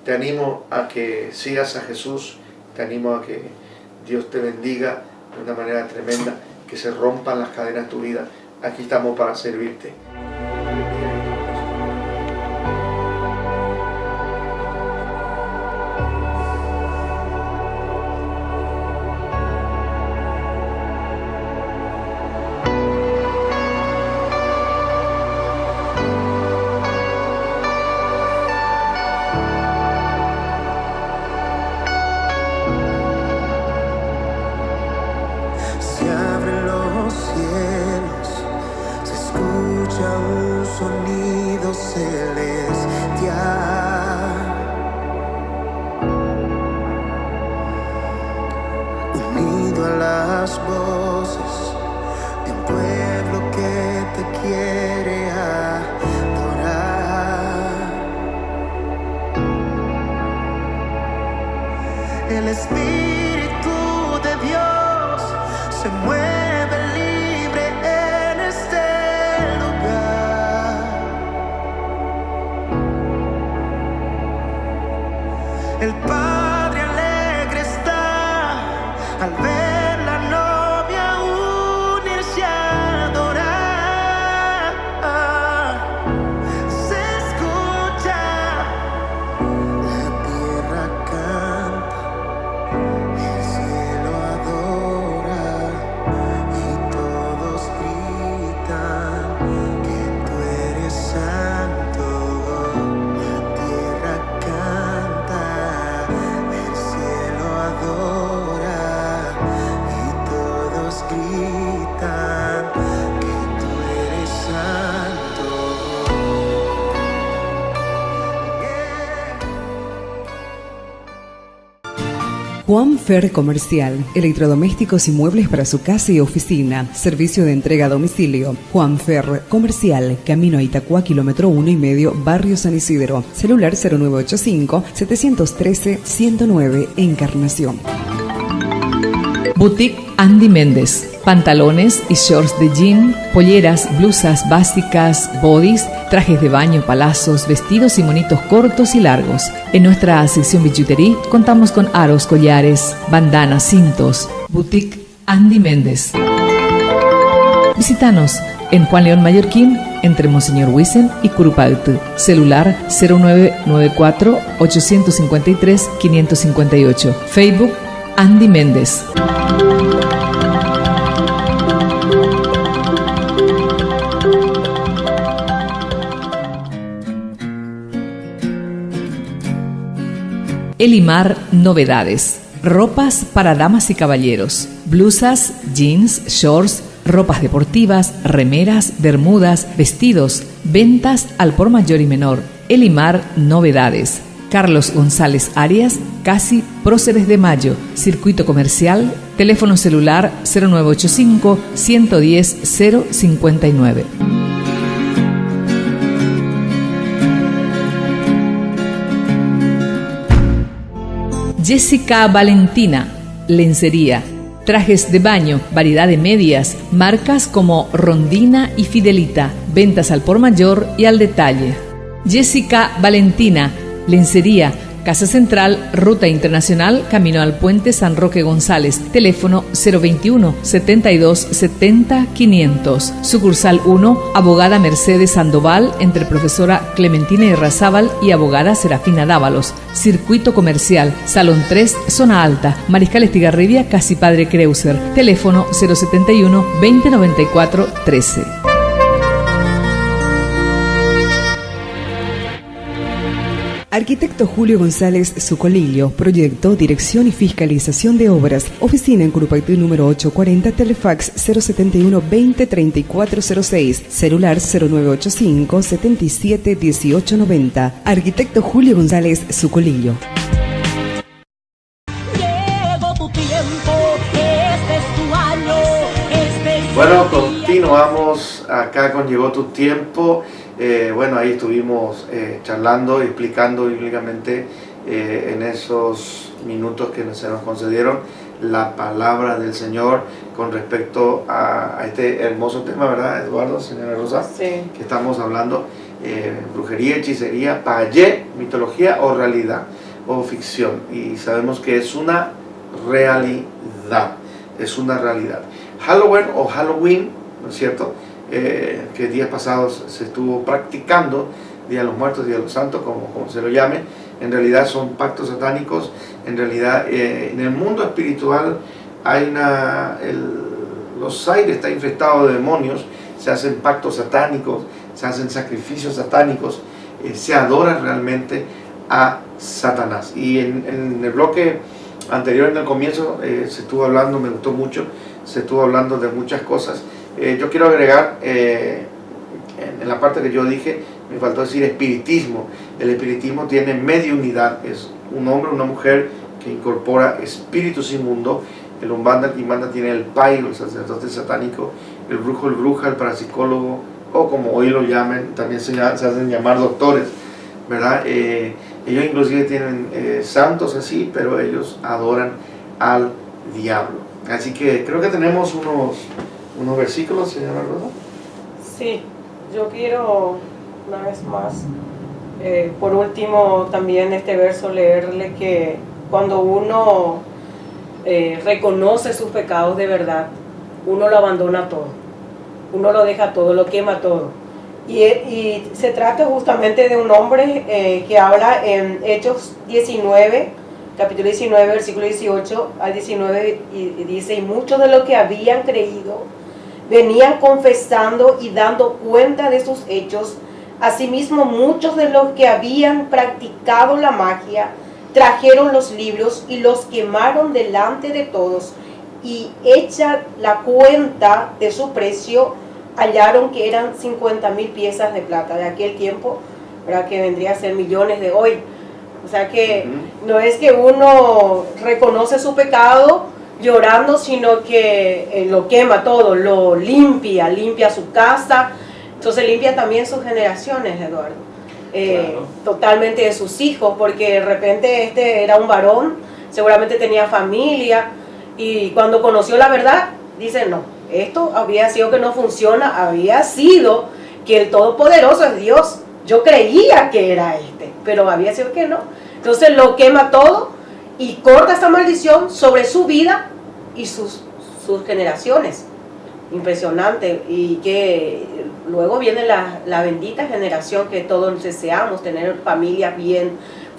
Te animo a que sigas a Jesús, te animo a que Dios te bendiga de una manera tremenda, que se rompan las cadenas de tu vida. Aquí estamos para servirte. El Espíritu de Dios se mueve libre en este lugar. El Padre alegre está al ver la novia unirse a adorar. Se escucha la tierra canta. El cielo adora y todos gritan que tú eres santo. La tierra canta, el cielo adora y todos gritan que tú eres santo. Juan Fer Comercial, electrodomésticos y muebles para su casa y oficina, servicio de entrega a domicilio. Juan Fer Comercial, Camino a Itacua, kilómetro 1,5, Barrio San Isidro. Celular 0985-713-109, Encarnación. Boutique Andy Méndez. Pantalones y shorts de jean, polleras, blusas básicas, bodys, trajes de baño, palazos, vestidos y monitos cortos y largos. En nuestra sección billutería contamos con aros, collares, bandanas, cintos. Boutique Andy Méndez. Visítanos en Juan León Mallorquín, entre Monseñor Huisen y Curupayty. Celular 0994-853-558. Facebook Andy Méndez. Elimar Novedades. Ropas para damas y caballeros. Blusas, jeans, shorts, ropas deportivas, remeras, bermudas, vestidos. Ventas al por mayor y menor. Elimar Novedades. Carlos González Arias, casi Próceres de Mayo. Circuito Comercial, Teléfono celular 0985 110 059. Jessica Valentina, lencería, trajes de baño, variedad de medias, marcas como Rondina y Fidelita, ventas al por mayor y al detalle. Jessica Valentina, lencería, Casa Central, Ruta Internacional, camino al Puente San Roque González, teléfono 021 72 70 500. Sucursal 1, abogada Mercedes Sandoval, entre profesora Clementina Irrazábal y abogada Serafina Dávalos. Circuito Comercial, Salón 3, Zona Alta, Mariscal Estigarribia, Casi Padre Creuser, teléfono 071 2094 13. Arquitecto Julio González Zucolillo, proyecto, dirección y fiscalización de obras. Oficina en Curupaití número 840, Telefax 071 20 3406, celular 0985 77 1890. Arquitecto Julio González Zucolillo. Llegó tu tiempo, este es tu año, este es Bueno, el día. continuamos acá con Llegó tu tiempo. Bueno, ahí estuvimos charlando y explicando bíblicamente en esos minutos que se nos concedieron la palabra del Señor con respecto a este hermoso tema, ¿verdad, Eduardo, señora Rosa? Sí. Que estamos hablando, brujería, hechicería, payé, mitología o realidad o ficción. Y sabemos que es una realidad, es una realidad. Halloween, ¿no es cierto? Que días pasados se estuvo practicando, Día de los Muertos, Día de los Santos, como se lo llame. En realidad son pactos satánicos. En realidad en el mundo espiritual hay los aires está infestado de demonios, se hacen pactos satánicos, se hacen sacrificios satánicos, se adora realmente a Satanás. Y en el bloque anterior, en el comienzo, se estuvo hablando, me gustó mucho, se estuvo hablando de muchas cosas. Yo quiero agregar, en la parte que yo dije, me faltó decir espiritismo. El espiritismo tiene mediunidad, es un hombre, una mujer que incorpora espíritus inmundos. El Umbanda, el Quimbanda tiene el pairo, el sacerdote satánico, el brujo, el bruja, el parapsicólogo, o como hoy lo llamen, también se hacen llamar doctores, ¿verdad? Ellos inclusive tienen santos así, pero ellos adoran al diablo. Así que creo que tenemos unos versículos, señora Rosa. Sí, yo quiero una vez más, por último también este verso leerle que cuando uno reconoce sus pecados de verdad, uno lo abandona todo, uno lo deja todo, lo quema todo. Y se trata justamente de un hombre que habla en Hechos 19, capítulo 19, versículo 18 al 19, y dice: y muchos de los que habían creído venían confesando y dando cuenta de sus hechos. Asimismo, muchos de los que habían practicado la magia trajeron los libros y los quemaron delante de todos, y hecha la cuenta de su precio, hallaron que eran 50,000 piezas de plata de aquel tiempo, ¿verdad? Que vendría a ser millones de hoy. O sea que no es que uno reconoce su pecado llorando, sino que lo quema todo, lo limpia su casa, entonces limpia también sus generaciones, Eduardo. Claro. Totalmente de sus hijos, porque de repente este era un varón, seguramente tenía familia, y cuando conoció la verdad, dice: no, esto había sido que no funciona, había sido que el Todopoderoso es Dios, yo creía que era pero había sido que no. Entonces lo quema todo y corta esta maldición sobre su vida y sus generaciones. Impresionante. Y que luego viene la bendita generación que todos deseamos, tener familias bien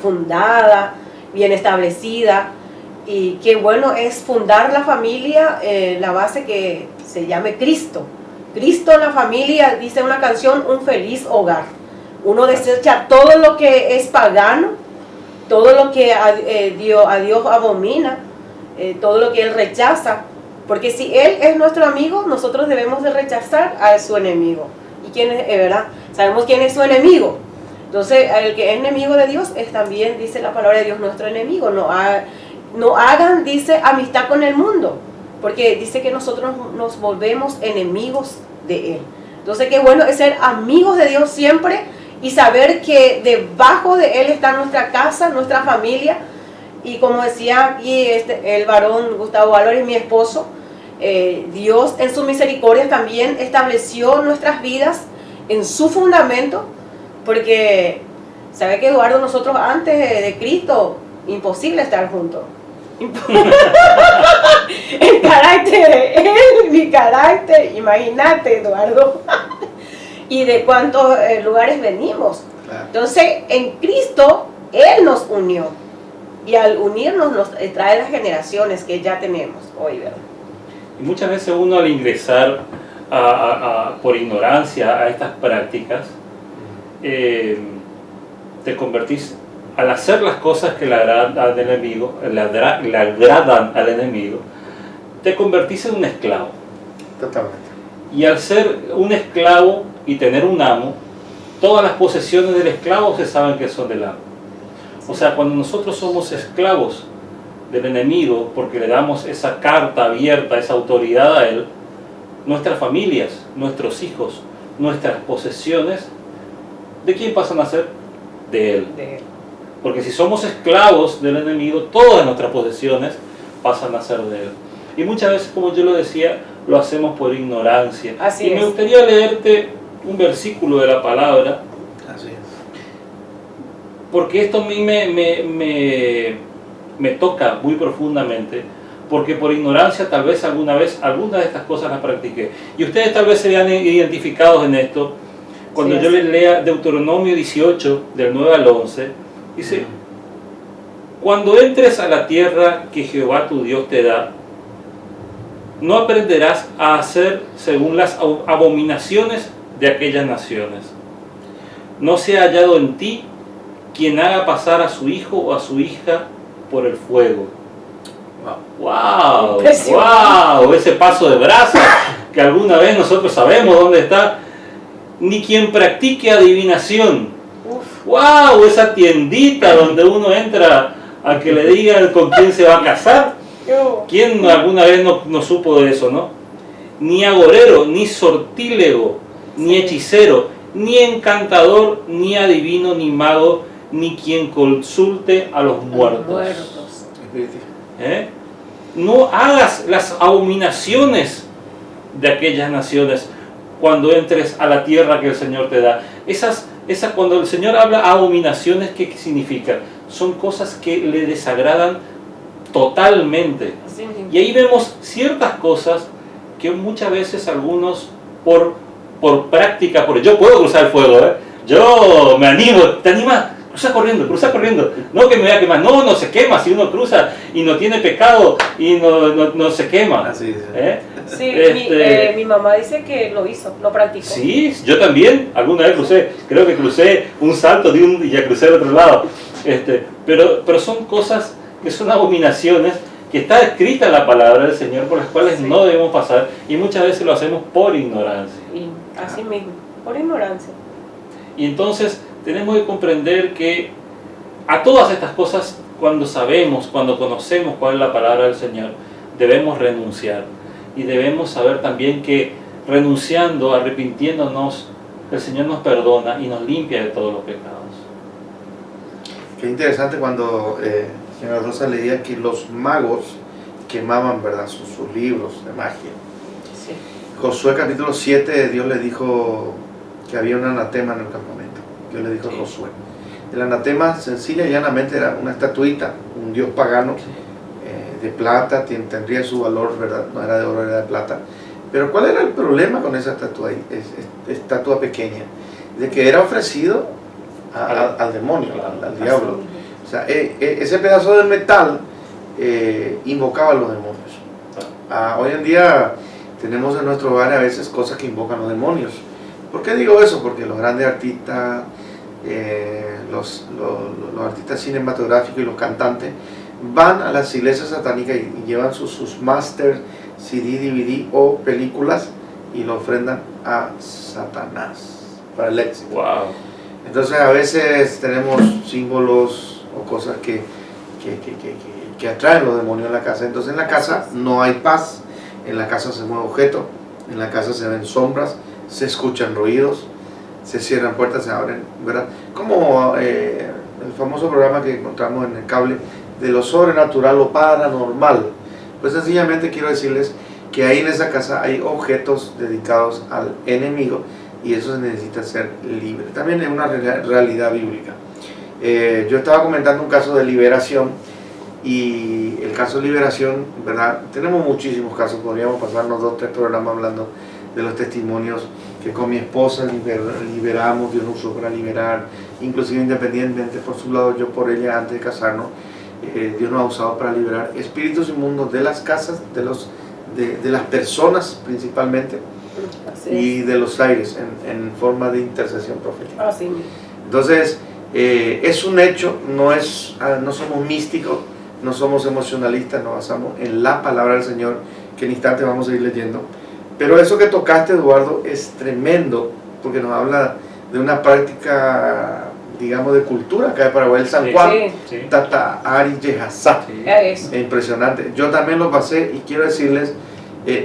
fundadas, bien establecida. Y qué bueno es fundar la familia, la base que se llame Cristo. Cristo en la familia, dice una canción, un feliz hogar. Uno desecha todo lo que es pagano, todo lo que a Dios abomina, todo lo que Él rechaza. Porque si Él es nuestro amigo, nosotros debemos de rechazar a su enemigo. ¿Y quién es, verdad? Sabemos quién es su enemigo. Entonces, el que es enemigo de Dios es también, dice la palabra de Dios, nuestro enemigo. No hagan, dice, amistad con el mundo. porque dice que nosotros nos volvemos enemigos de Él. Entonces qué bueno es ser amigos de Dios siempre y saber que debajo de Él está nuestra casa, nuestra familia. Y como decía aquí el varón Gustavo Álvarez, mi esposo, Dios en su misericordia también estableció nuestras vidas en su fundamento, porque sabe que Eduardo, nosotros antes de Cristo, imposible estar juntos. El carácter, él, mi carácter, imagínate, Eduardo. Y de cuántos lugares venimos. Claro. Entonces, en Cristo, Él nos unió. Y al unirnos nos trae las generaciones que ya tenemos hoy, ¿verdad? Y muchas veces uno al ingresar por ignorancia a estas prácticas, te convertís, al hacer las cosas que le agradan al enemigo, le agradan al enemigo, te convertís en un esclavo. Totalmente. Y al ser un esclavo y tener un amo, todas las posesiones del esclavo se saben que son del amo. O sea, cuando nosotros somos esclavos del enemigo, porque le damos esa carta abierta, esa autoridad a él, nuestras familias, nuestros hijos, nuestras posesiones, ¿de quién pasan a ser? De él. De Él. Porque si somos esclavos del enemigo, todas nuestras posesiones pasan a ser de él. Y muchas veces, como yo lo decía, lo hacemos por ignorancia. Así y me es. gustaría leerte un versículo de la palabra, Así es. porque esto a mí me toca muy profundamente, porque por ignorancia tal vez alguna vez alguna de estas cosas las practiqué. Y ustedes tal vez se vean identificados en esto. Cuando Sí, yo así. les lea Deuteronomio 18, del 9 al 11, dice: cuando entres a la tierra que Jehová tu Dios te da, no aprenderás a hacer según las abominaciones de aquellas naciones. No sea hallado en ti quien haga pasar a su hijo o a su hija por el fuego. ¡Wow! Impresionante. ¡Wow! Ese paso de brasa que alguna vez nosotros sabemos dónde está. Ni quien practique adivinación. Uf. ¡Wow! Esa tiendita donde uno entra a que le digan con quién se va a casar. Yo. ¿Quién alguna vez no supo de eso, no? Ni agorero, ni sortílego, ni hechicero, ni encantador, ni adivino, ni mago, ni quien consulte a los muertos. Muertos. ¿Eh? No hagas las abominaciones de aquellas naciones cuando entres a la tierra que el Señor te da. Cuando el Señor habla abominaciones, ¿qué significa? Son cosas que le desagradan totalmente. Así mismo. Y ahí vemos ciertas cosas que muchas veces algunos por práctica, porque yo puedo cruzar el fuego, yo me animo, ¿te animas? Cruza corriendo, no que me voy a quemar, no se quema si uno cruza y no tiene pecado y no se quema. Así es. Sí, Este- mi mamá dice que lo hizo, lo practicó. Sí, yo también, alguna vez creo que crucé un salto y ya crucé al otro lado. Pero son cosas que son abominaciones, que está escrita en la palabra del Señor, por las cuales Sí. no debemos pasar, y muchas veces lo hacemos por ignorancia. Y así mismo, por ignorancia. Y entonces tenemos que comprender que a todas estas cosas, cuando sabemos, cuando conocemos cuál es la palabra del Señor, debemos renunciar. Y debemos saber también que renunciando, arrepintiéndonos, el Señor nos perdona y nos limpia de todos los pecados. Qué interesante cuando señora Rosa leía que los magos quemaban, ¿verdad?, sus libros de magia. Sí. Josué capítulo 7, Dios le dijo que había un anatema en el campamento. Dios le dijo Sí. a Josué. El anatema sencilla y llanamente era una estatuita, un dios pagano de plata, tendría su valor, ¿verdad? No era de oro, era de plata. Pero ¿cuál era el problema con esa estatua pequeña? De que era ofrecido al demonio, al diablo. O sea, ese pedazo de metal invocaba a los demonios. Hoy en día tenemos en nuestro hogar a veces cosas que invocan a los demonios. ¿Por qué digo eso? Porque los grandes artistas, los artistas cinematográficos y los cantantes van a las iglesias satánicas y llevan sus masters, CD, DVD o películas y lo ofrendan a Satanás para el éxito. Wow. Entonces a veces tenemos símbolos o cosas que atraen los demonios a la casa. Entonces en la casa no hay paz. en la casa se mueve objeto, en la casa se ven sombras, se escuchan ruidos, se cierran puertas, se abren, ¿verdad? Como el famoso programa que encontramos en el cable de lo sobrenatural o paranormal. Pues sencillamente quiero decirles que ahí en esa casa hay objetos dedicados al enemigo y eso se necesita ser libre. También es una realidad bíblica. Yo estaba comentando un caso de liberación y el caso de liberación, ¿verdad? Tenemos muchísimos casos, podríamos pasarnos 2 o 3 programas hablando de los testimonios que con mi esposa liberamos, Dios nos usó para liberar, inclusive independientemente por su lado, yo por ella antes de casarnos, Dios nos ha usado para liberar espíritus inmundos de las casas, de las personas principalmente, y de los aires en forma de intercesión profética. Así mismo. Entonces, es un hecho, no somos místicos, no somos emocionalistas, nos basamos en la palabra del Señor, que en instante vamos a ir leyendo. Pero eso que tocaste, Eduardo, es tremendo, porque nos habla de una práctica, digamos, de cultura acá de Paraguay, el San Juan, Sí. Tata Ari Yehazá. Eso. Es impresionante. Yo también lo pasé y quiero decirles,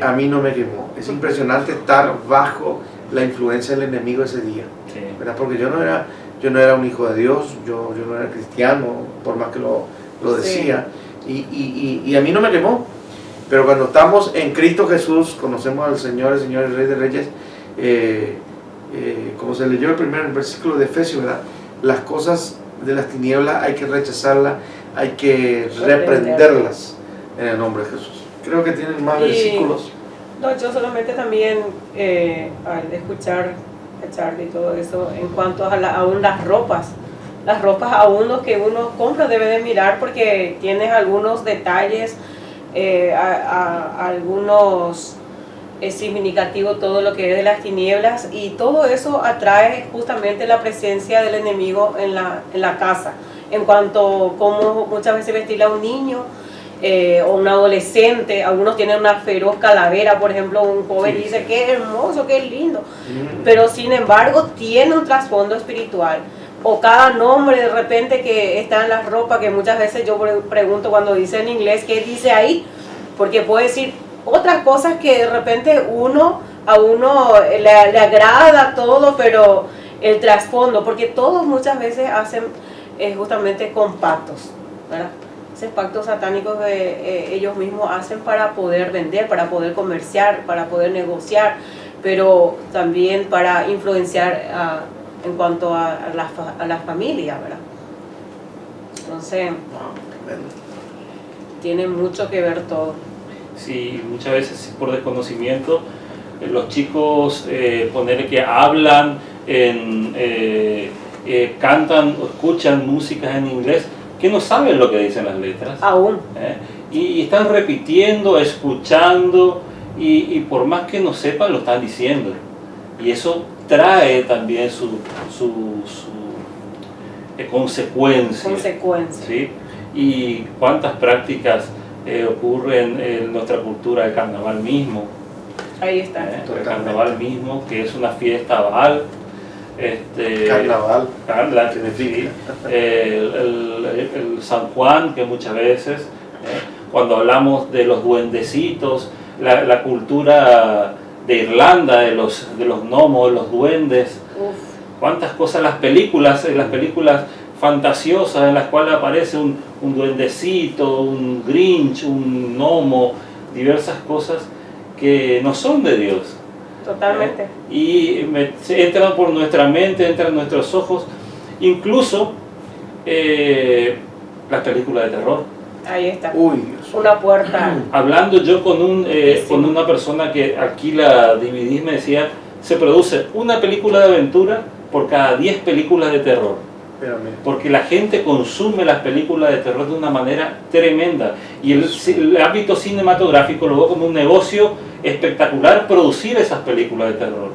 a mí no me quemó. Es impresionante estar bajo la influencia del enemigo ese día, Sí. ¿verdad? Porque yo no era un hijo de Dios, yo no era cristiano, por más que lo decía, y a mí no me quemó. Pero cuando estamos en Cristo Jesús, conocemos al Señor, el Señor, el Rey de Reyes, como se leyó el primer versículo de Efesios, ¿verdad? Las cosas de las tinieblas hay que rechazarlas, hay que reprenderlas en el nombre de Jesús. Creo que tienen más versículos. No, yo solamente también al escuchar a Charlie y todo eso, en cuanto a aún las ropas aún lo que uno compra debe de mirar porque tienes algunos detalles, algunos significativos, todo lo que es de las tinieblas, y todo eso atrae justamente la presencia del enemigo en la casa, en cuanto como muchas veces vestir a un niño o un adolescente. Algunos tienen una feroz calavera, por ejemplo, un joven dice qué hermoso, qué lindo, pero sin embargo tiene un trasfondo espiritual. O cada nombre de repente que está en la ropa, que muchas veces yo pregunto cuando dice en inglés qué dice ahí, porque puede decir otras cosas que de repente a uno le agrada todo, pero el trasfondo, porque todos muchas veces hacen justamente con pactos, ¿verdad? Esos pactos satánicos que ellos mismos hacen para poder vender, para poder comerciar, para poder negociar, pero también para influenciar en cuanto a la familia, ¿verdad? Entonces, tiene mucho que ver todo. Sí, muchas veces por desconocimiento los chicos ponerle que hablan, cantan o escuchan músicas en inglés que no saben lo que dicen las letras. Aún. Y están repitiendo, escuchando, y por más que no sepan lo están diciendo. Y eso trae también su consecuencia. ¿Sí? Y cuántas prácticas ocurren en nuestra cultura, el carnaval mismo. Ahí está. El carnaval mismo, que es una fiesta Baal. Carnaval. Sí, el San Juan, que muchas veces, cuando hablamos de los duendecitos, la cultura de Irlanda, de los gnomos, de los duendes, cuántas cosas, las películas fantasiosas en las cuales aparece un duendecito, un Grinch, un gnomo, diversas cosas que no son de Dios. Totalmente. Y entran por nuestra mente, entran en nuestros ojos, incluso las películas de terror. Ahí está. Uy, Dios. Una puerta. Hablando yo con una persona que alquila DVDs, me decía, se produce una película de aventura por cada 10 películas de terror. Porque la gente consume las películas de terror de una manera tremenda. Y el ámbito cinematográfico lo veo como un negocio espectacular, producir esas películas de terror.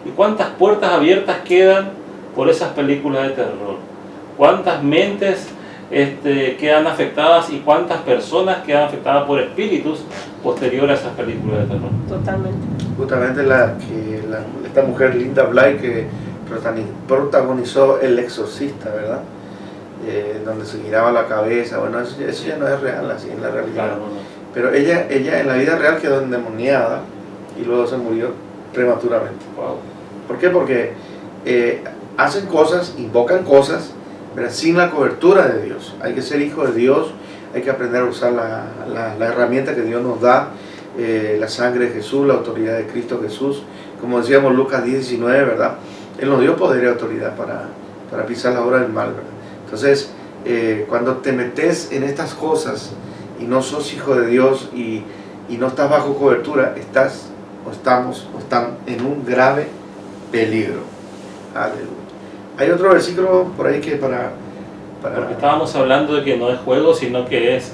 ¿Y cuántas puertas abiertas quedan por esas películas de terror? ¿Cuántas mentes quedan afectadas y cuántas personas quedan afectadas por espíritus posteriores a esas películas de terror? Totalmente. Justamente esta mujer Linda Bly que protagonizó El Exorcista, ¿verdad? Donde se giraba la cabeza, bueno, eso ya no es real así en la realidad. Claro, no. Pero ella en la vida real quedó endemoniada y luego se murió prematuramente. Wow. ¿Por qué? Porque hacen cosas, invocan cosas, pero sin la cobertura de Dios. Hay que ser hijo de Dios, hay que aprender a usar la herramienta que Dios nos da, la sangre de Jesús, la autoridad de Cristo Jesús. Como decíamos Lucas 19, ¿verdad? Él nos dio poder y autoridad para pisar la obra del mal, ¿verdad? Entonces, cuando te metes en estas cosas y no sos hijo de Dios y no estás bajo cobertura, están en un grave peligro. Aleluya. Hay otro versículo por ahí que para Porque estábamos hablando de que no es juego, sino que es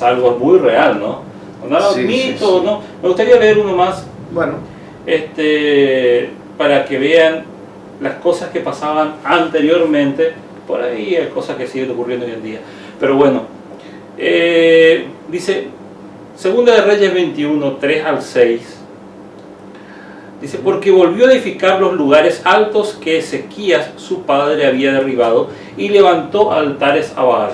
algo muy real, ¿no? No es un mito, sí. ¿no? Me gustaría leer uno más, bueno, para que vean las cosas que pasaban anteriormente. Por ahí hay cosas que siguen ocurriendo hoy en día. Pero bueno, dice, Segunda de Reyes 21, 3 al 6. Dice, porque volvió a edificar los lugares altos que Ezequías, su padre, había derribado, y levantó altares a Baal.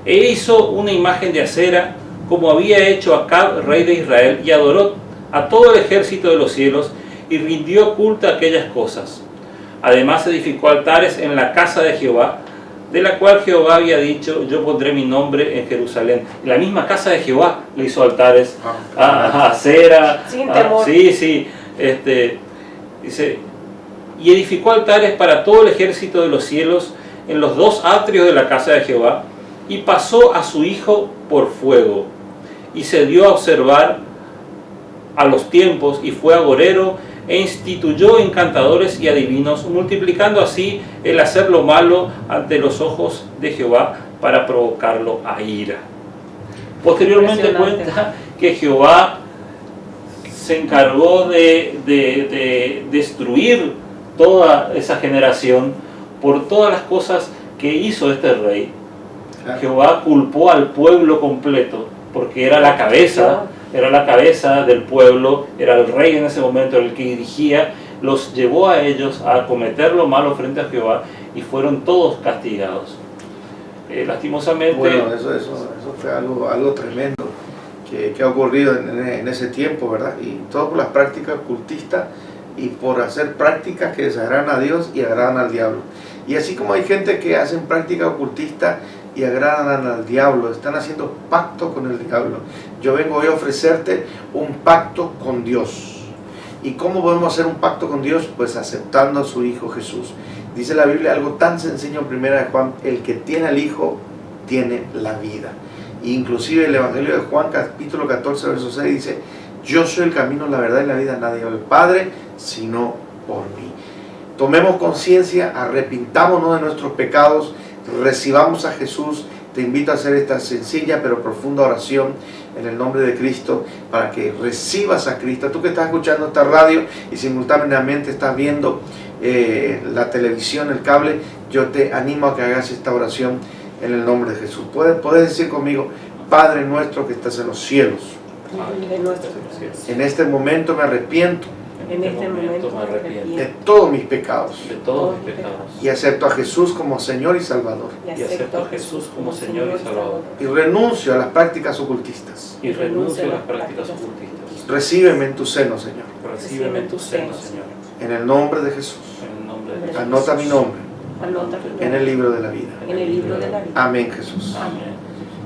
E hizo una imagen de acera, como había hecho Acab, rey de Israel, y adoró a todo el ejército de los cielos, y rindió culto a aquellas cosas. Además edificó altares en la casa de Jehová, de la cual Jehová había dicho, yo pondré mi nombre en Jerusalén. En la misma casa de Jehová le hizo altares a acera. Sin temor. Sí. Dice, y edificó altares para todo el ejército de los cielos en los dos atrios de la casa de Jehová, y pasó a su hijo por fuego, y se dio a observar a los tiempos, y fue agorero, e instituyó encantadores y adivinos, multiplicando así el hacer lo malo ante los ojos de Jehová para provocarlo a ira. Posteriormente cuenta que Jehová se encargó de destruir toda esa generación por todas las cosas que hizo este rey. Jehová culpó al pueblo completo porque era la cabeza del pueblo, era el rey en ese momento, el que dirigía, los llevó a ellos a cometer lo malo frente a Jehová y fueron todos castigados. Lastimosamente... Bueno, eso fue algo tremendo que ha ocurrido en ese tiempo, ¿verdad? Y todo por las prácticas ocultistas y por hacer prácticas que desagradan a Dios y agradan al diablo. Y así como hay gente que hacen prácticas ocultistas y agradan al diablo, están haciendo pacto con el diablo. Yo vengo hoy a ofrecerte un pacto con Dios. ¿Y cómo podemos hacer un pacto con Dios? Pues aceptando a su Hijo Jesús. Dice la Biblia algo tan sencillo en 1 de Juan, el que tiene al Hijo tiene la vida. Inclusive el Evangelio de Juan capítulo 14 verso 6 dice, yo soy el camino, la verdad y la vida, nadie va al Padre sino por mí. Tomemos conciencia, arrepintámonos de nuestros pecados, recibamos a Jesús. Te invito a hacer esta sencilla pero profunda oración en el nombre de Cristo para que recibas a Cristo. Tú que estás escuchando esta radio y simultáneamente estás viendo la televisión, el cable, yo te animo a que hagas esta oración en el nombre de Jesús. Puedes decir conmigo, Padre nuestro que estás en los cielos. En este momento me arrepiento En este momento me arrepiento de todos mis pecados de todos mis pecados. y acepto a Jesús como Señor y Salvador. Y acepto a Jesús como Señor y Salvador. Y renuncio a las prácticas ocultistas. Y renuncio a las prácticas ocultistas. Recíbeme en tu seno, Señor. Recíbeme en tu seno, Señor. En el nombre de Jesús. En el nombre de Jesús. Anota mi nombre Anota mi nombre en el libro de la vida. en el libro de la vida. Amén, Jesús. Amén.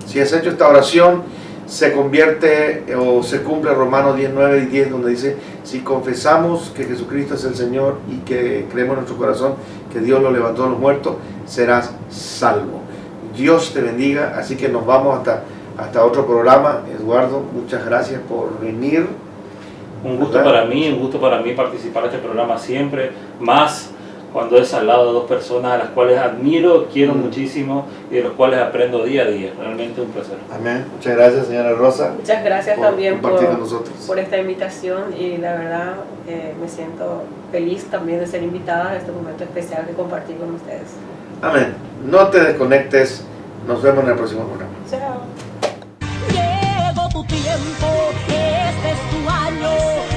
Si has hecho esta oración, se convierte o se cumple Romanos 10, 9 y 10, donde dice, si confesamos que Jesucristo es el Señor y que creemos en nuestro corazón que Dios lo levantó de los muertos, serás salvo. Dios te bendiga, así que nos vamos hasta otro programa. Eduardo, muchas gracias por venir. Un gusto para mí participar en este programa siempre, más cuando es al lado de dos personas a las cuales admiro, quiero muchísimo y de los cuales aprendo día a día. Realmente un placer. Amén. Muchas gracias, señora Rosa. Muchas gracias por también compartir con nosotros. por esta invitación y la verdad me siento feliz también de ser invitada a este momento especial de compartir con ustedes. Amén. No te desconectes. Nos vemos en el próximo programa. Chao. Llegó tu tiempo, este es tu año,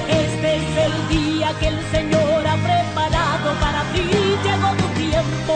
este es el día que el Señor